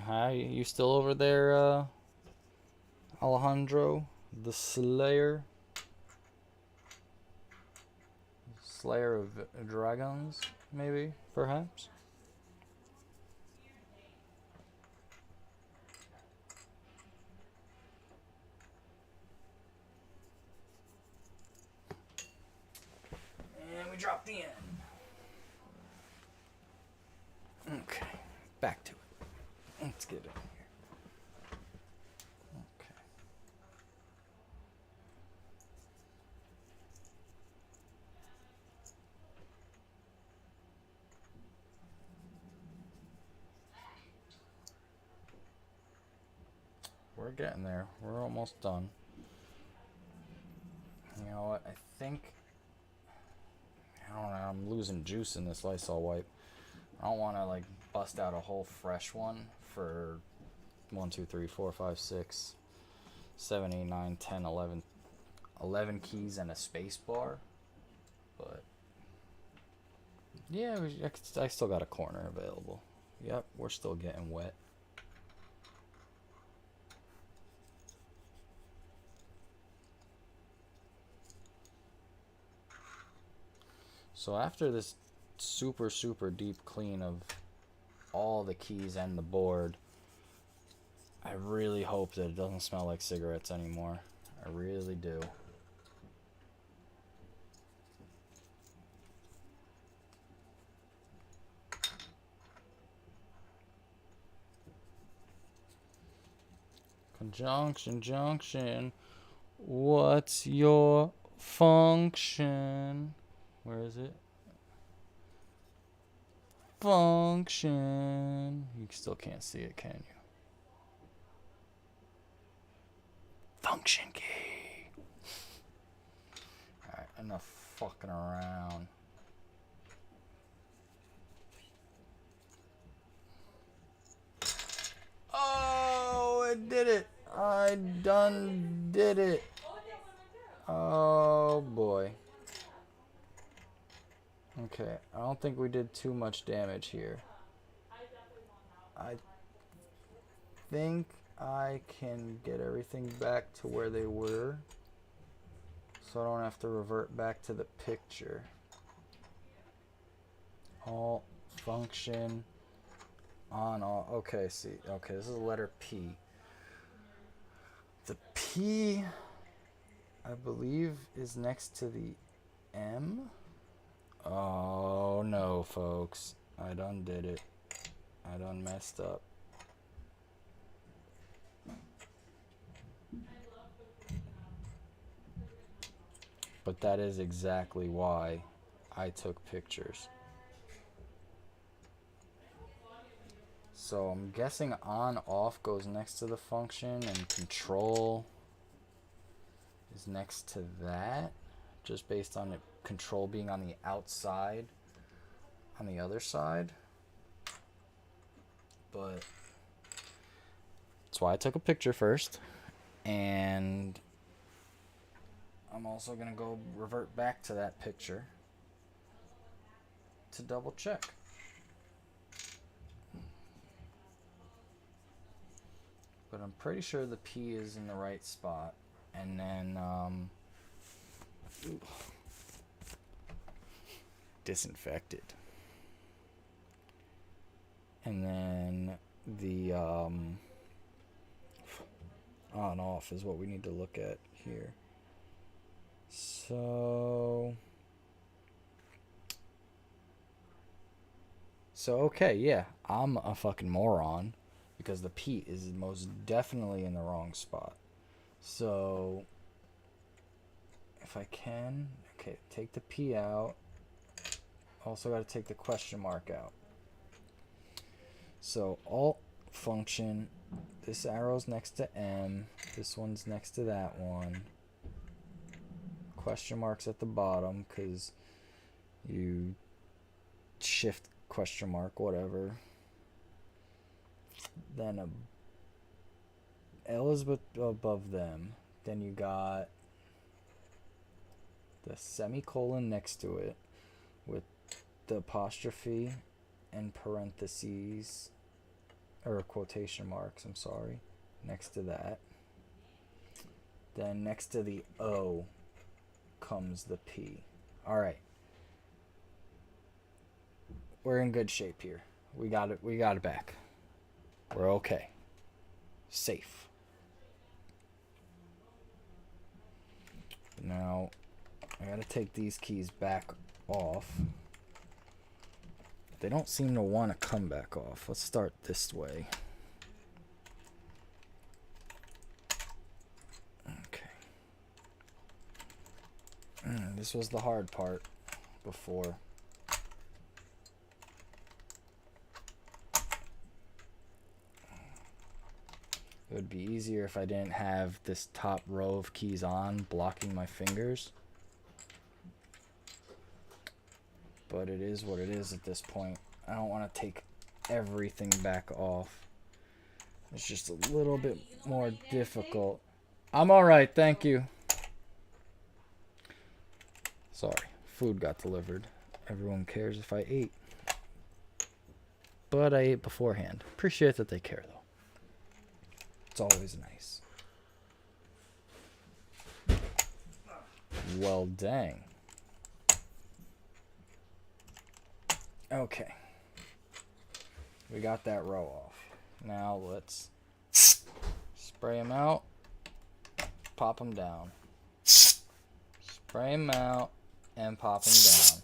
Hi, you still over there, Alejandro, the Slayer? Slayer of Dragons, maybe, perhaps? And we drop the end. Okay, back to it. Let's get it in here. Okay. We're getting there. We're almost done. You know what? I think... I don't know. I'm losing juice in this Lysol wipe. I don't want to, like, bust out a whole fresh one for 1, 2, 3, 4, 5, 6, 7, 8, 9, 10, 11, 11 keys and a space bar. But, yeah, I still got a corner available. Yep, we're still getting wet. So after this super deep clean of all the keys and the board, I really hope that it doesn't smell like cigarettes anymore. I really do. Conjunction, junction. What's your function? Where is it? Function. You still can't see it, can you? Function key. Alright, enough fucking around. Oh, it did it. I done did it. Oh boy. Okay, I don't think we did too much damage here. I think I can get everything back to where they were, so I don't have to revert back to the picture. Alt, function, on, all. Okay, see. Okay, this is the letter P. The P, I believe, is next to the M. Oh no, folks. I done did it. I done messed up. But that is exactly why I took pictures. So I'm guessing on off goes next to the function, and control is next to that, just based on it, control being on the outside on the other side. But that's why I took a picture first, and I'm also gonna go revert back to that picture to double check. But I'm pretty sure the P is in the right spot, and then disinfect it. And then the on off is what we need to look at here. So okay, yeah, I'm a fucking moron because the P is most definitely in the wrong spot. So if I can, okay, take the P out. Also got to take the question mark out. So alt function, this arrow's next to M, this one's next to that one. Question marks at the bottom because you shift question mark, whatever. Then a L is above them. Then you got the semicolon next to it with the apostrophe and parentheses, or quotation marks, I'm sorry, next to that. Then next to the O comes the P. All right. We're in good shape here. We got it back. We're okay. Safe. Now, I gotta take these keys back off. They don't seem to want to come back off. Let's start this way. Okay. This was the hard part before. It would be easier if I didn't have this top row of keys on blocking my fingers. But it is what it is at this point. I don't want to take everything back off. It's just a little bit more difficult. I'm alright, thank you. Sorry, food got delivered. Everyone cares if I ate. But I ate beforehand. Appreciate that they care, though. It's always nice. Well, dang. Okay. We got that row off. Now let's spray them out. Pop them down. Spray them out and pop them down.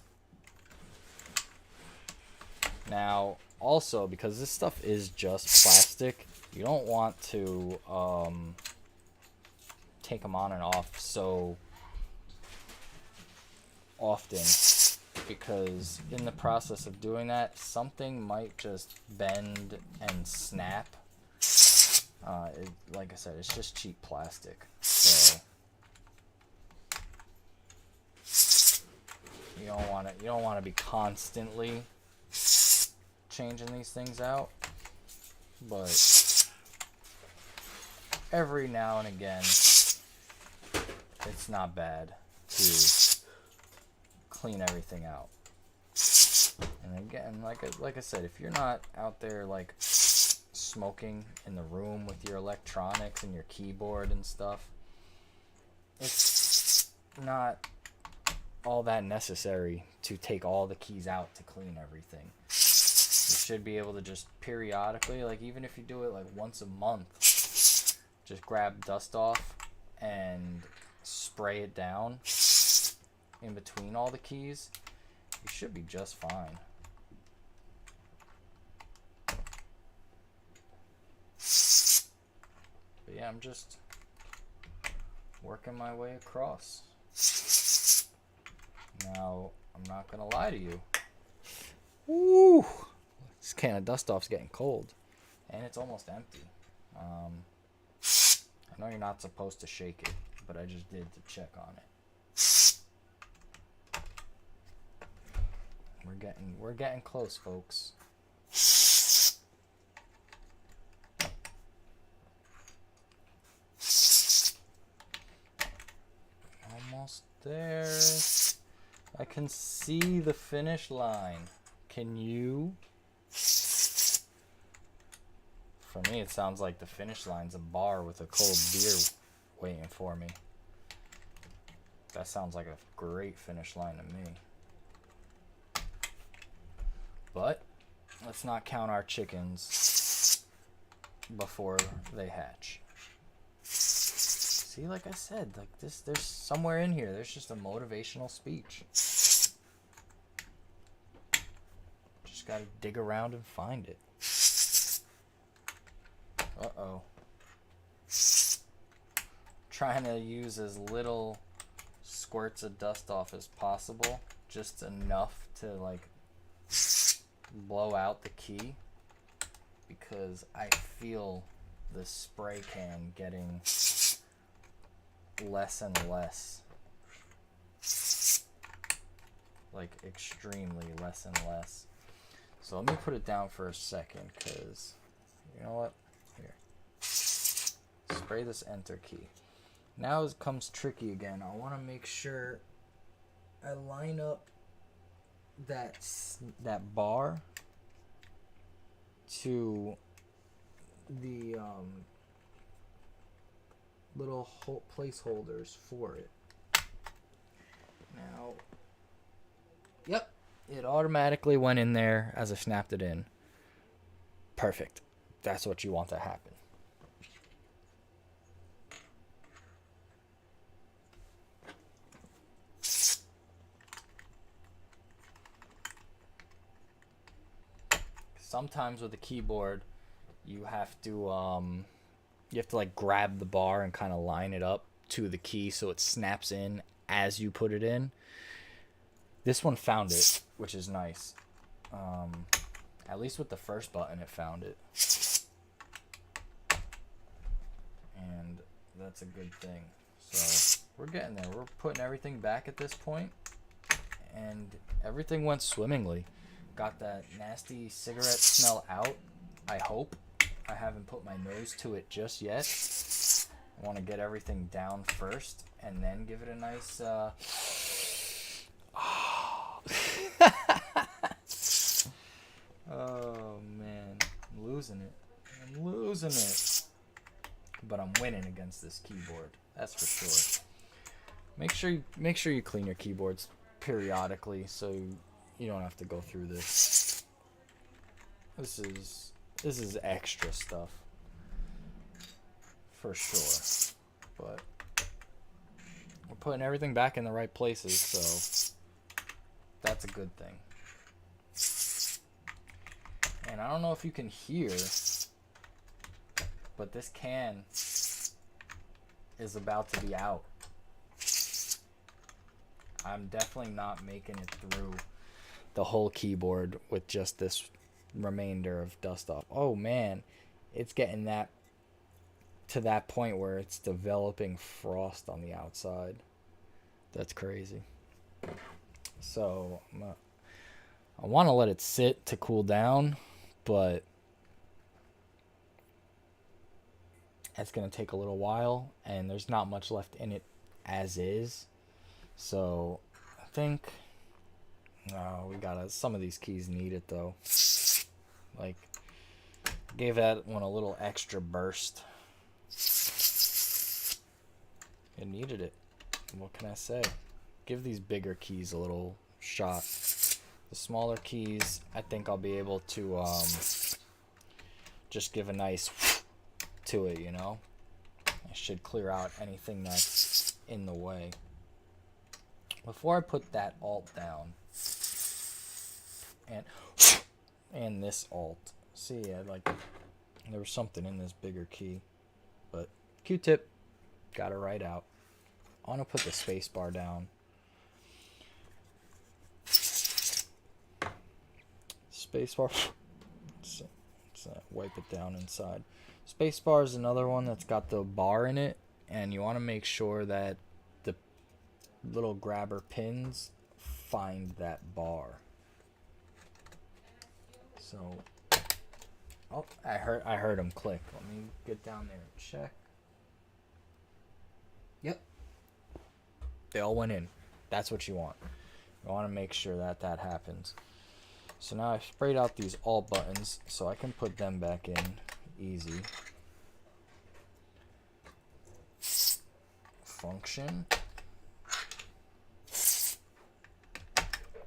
Now, also, because this stuff is just plastic, you don't want to take them on and off so often, because in the process of doing that, something might just bend and snap. Like I said, it's just cheap plastic, so you don't want to be constantly changing these things out, but every now and again, it's not bad to clean everything out. And again, like I said, if you're not out there like smoking in the room with your electronics and your keyboard and stuff, it's not all that necessary to take all the keys out to clean everything. You should be able to just periodically, like even if you do it like once a month, just grab dust off and spray it down in between all the keys. You should be just fine. But yeah, I'm just working my way across. Now, I'm not gonna lie to you. Woo! This can of dust off's getting cold, and it's almost empty. I know you're not supposed to shake it, but I just did to check on it. We're getting close, folks. Almost there. I can see the finish line. Can you? For me, it sounds like the finish line's a bar with a cold beer waiting for me. That sounds like a great finish line to me. But let's not count our chickens before they hatch. See, like I said, like this, there's somewhere in here, there's just a motivational speech. Just gotta dig around and find it. Uh-oh. Trying to use as little squirts of dust off as possible, just enough to like blow out the key, because I feel the spray can getting less and less, like extremely less and less. So let me put it down for a second, because you know what, here, spray this enter key. Now it comes tricky again. I want to make sure I line up that bar to the little placeholders for it. Now, yep, it automatically went in there as I snapped it in. Perfect. That's what you want to happen. Sometimes with the keyboard, you have to like grab the bar and kind of line it up to the key so it snaps in as you put it in. This one found it, which is nice. At least with the first button, it found it, and that's a good thing. So we're getting there. We're putting everything back at this point, and everything went swimmingly. Got that nasty cigarette smell out, I hope. I haven't put my nose to it just yet. I want to get everything down first and then give it a nice oh man, I'm losing it. But I'm winning against this keyboard, that's for sure. Make sure you clean your keyboards periodically so you don't have to go through this. This is extra stuff for sure, but we're putting everything back in the right places, so that's a good thing. And I don't know if you can hear, but this can is about to be out. I'm definitely not making it through the whole keyboard with just this remainder of dust off. Oh man, it's getting to that point where it's developing frost on the outside. That's crazy. So I want to let it sit to cool down, but it's going to take a little while, and there's not much left in it as is. So I think we gotta, some of these keys need it though. Like, gave that one a little extra burst. It needed it. What can I say? Give these bigger keys a little shot. The smaller keys, I think I'll be able to just give a nice to it, you know? I should clear out anything that's in the way. Before I put that alt down, and this alt, see, there was something in this bigger key, but Q-tip got it right out. I want to put the space bar down. Space bar, let's wipe it down inside. Space bar is another one that's got the bar in it, and you want to make sure that the little grabber pins find that bar. So, oh, I heard them click. Let me get down there and check. Yep, they all went in. That's what you want. You want to make sure that that happens. So now I've sprayed out these alt buttons, so I can put them back in easy. function,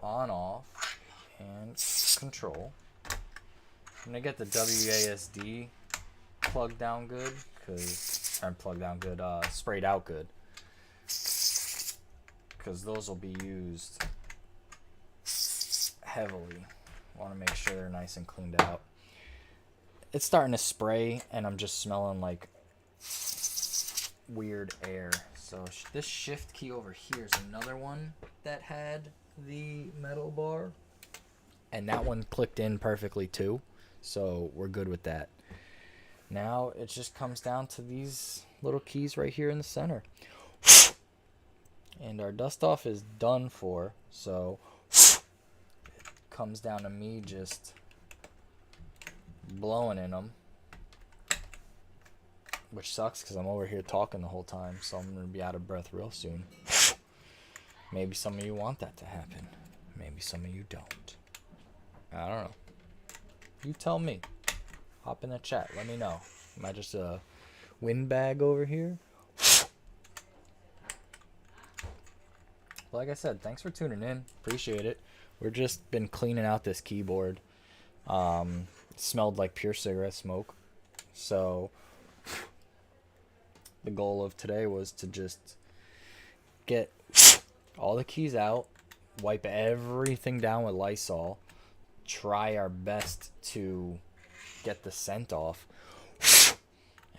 on off, and control. I'm gonna get the WASD plugged down good, sprayed out good, because those will be used heavily. Want to make sure they're nice and cleaned out. It's starting to spray, and I'm just smelling like weird air. So this shift key over here is another one that had the metal bar, and that one clicked in perfectly too, so we're good with that. Now it just comes down to these little keys right here in the center, and our dust off is done for, so it comes down to me just blowing in them, which sucks because I'm over here talking the whole time, so I'm going to be out of breath real soon. Maybe some of you want that to happen. Maybe some of you don't. I don't know. You tell me. Hop in the chat. Let me know. Am I just a windbag over here? Like I said, thanks for tuning in. Appreciate it. We're just been cleaning out this keyboard. It smelled like pure cigarette smoke. So the goal of today was to just get all the keys out, wipe everything down with Lysol, try our best to get the scent off.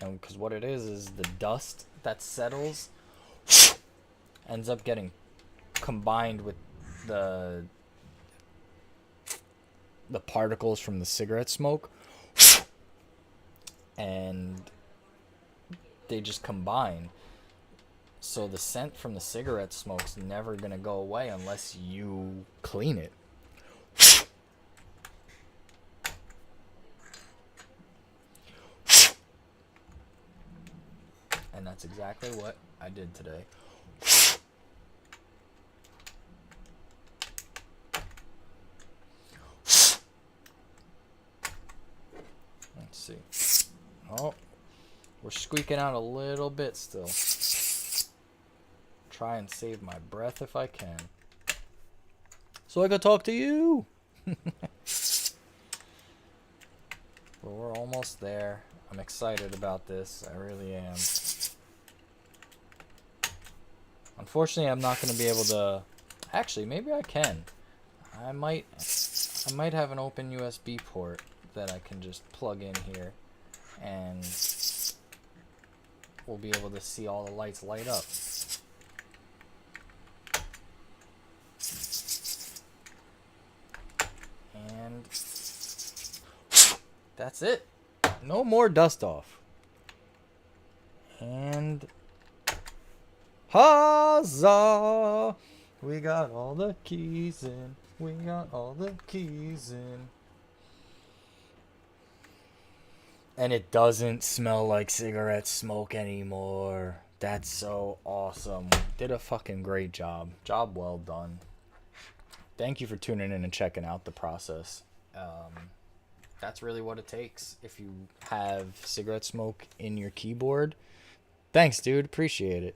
And because what it is the dust that settles ends up getting combined with the particles from the cigarette smoke, and they just combine. So the scent from the cigarette smoke's never gonna go away unless you clean it. And that's exactly what I did today. Let's see. Oh, we're squeaking out a little bit still. Try and save my breath if I can, so I can talk to you. But we're almost there. I'm excited about this. I really am. Unfortunately, I'm not going to be able to... Actually, maybe I can. I might have an open USB port that I can just plug in here, and we'll be able to see all the lights light up. And that's it. No more dust off. And huzzah! We got all the keys in. We got all the keys in. And it doesn't smell like cigarette smoke anymore. That's so awesome. Did a fucking great job. Job well done. Thank you for tuning in and checking out the process. That's really what it takes. If you have cigarette smoke in your keyboard, thanks, dude. Appreciate it.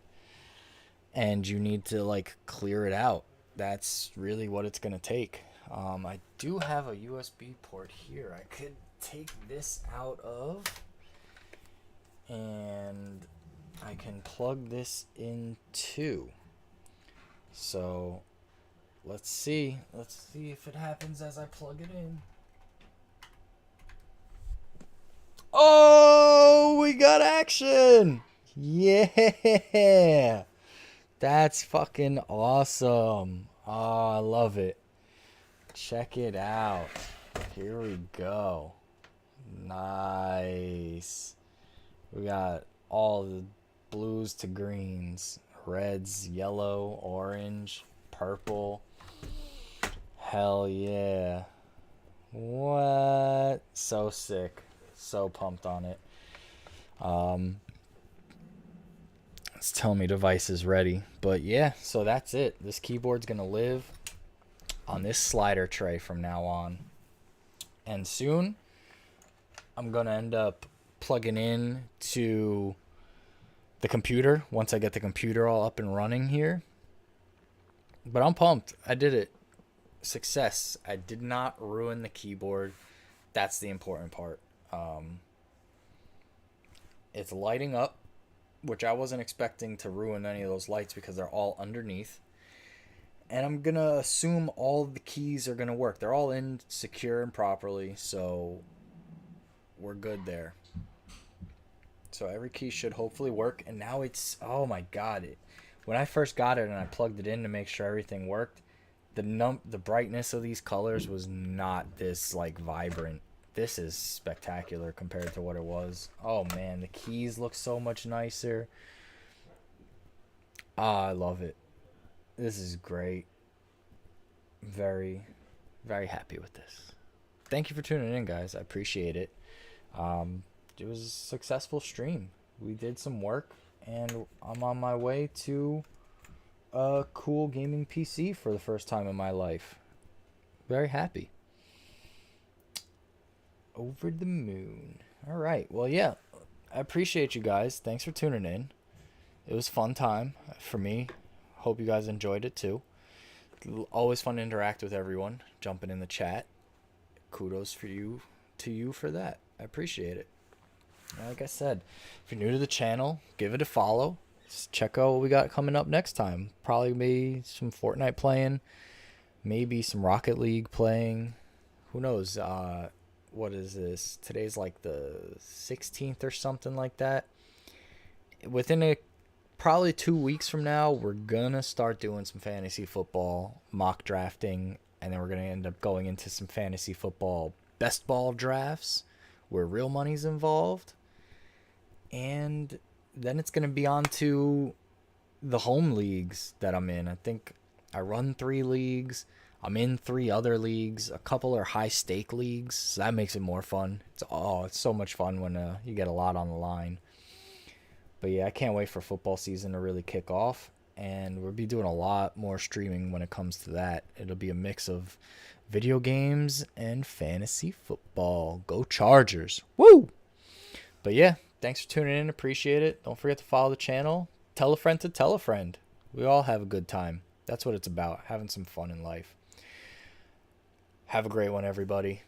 And you need to, like, clear it out. That's really what it's going to take. I do have a USB port here. I could take this out of, and I can plug this in too. So let's see if it happens as I plug it in. Oh, we got action! Yeah, that's fucking awesome. Oh, I love it. Check it out. Here we go. Nice. We got all the blues to greens, reds, yellow, orange, purple. Hell yeah. What? So sick. So pumped on it. It's telling me device is ready. But yeah, so that's it. This keyboard's gonna live on this slider tray from now on. And soon I'm gonna end up plugging in to the computer once I get the computer all up and running here. But I'm pumped. I did it. Success. I did not ruin the keyboard. That's the important part. It's lighting up, which I wasn't expecting to ruin any of those lights because they're all underneath. And I'm going to assume all the keys are going to work. They're all in secure and properly, so we're good there. So every key should hopefully work. And now it's, oh my God. When I first got it and I plugged it in to make sure everything worked, the brightness of these colors was not this like vibrant. This is spectacular compared to what it was. Oh man, the keys look so much nicer. Ah, I love it. This is great. Very, very happy with this. Thank you for tuning in, guys. I appreciate it. It was a successful stream. We did some work, and I'm on my way to a cool gaming PC for the first time in my life. Very happy. Over the moon. All right. Well, yeah. I appreciate you guys. Thanks for tuning in. It was a fun time for me. Hope you guys enjoyed it too. Always fun to interact with everyone. Jumping in the chat. Kudos to you for that. I appreciate it. Like I said, if you're new to the channel, give it a follow. Check out what we got coming up next time. Probably maybe some Fortnite playing. Maybe some Rocket League playing. Who knows? What is this? Today's like the 16th or something like that. Within probably 2 weeks from now, we're going to start doing some fantasy football mock drafting. And then we're going to end up going into some fantasy football best ball drafts where real money's involved. And then it's going to be on to the home leagues that I'm in. I think I run 3 leagues. I'm in 3 other leagues. A couple are high stake leagues. So that makes it more fun. It's so much fun when you get a lot on the line. But yeah, I can't wait for football season to really kick off. And we'll be doing a lot more streaming when it comes to that. It'll be a mix of video games and fantasy football. Go Chargers. Woo! But yeah, thanks for tuning in. Appreciate it. Don't forget to follow the channel. Tell a friend to tell a friend. We all have a good time. That's what it's about, having some fun in life. Have a great one, everybody.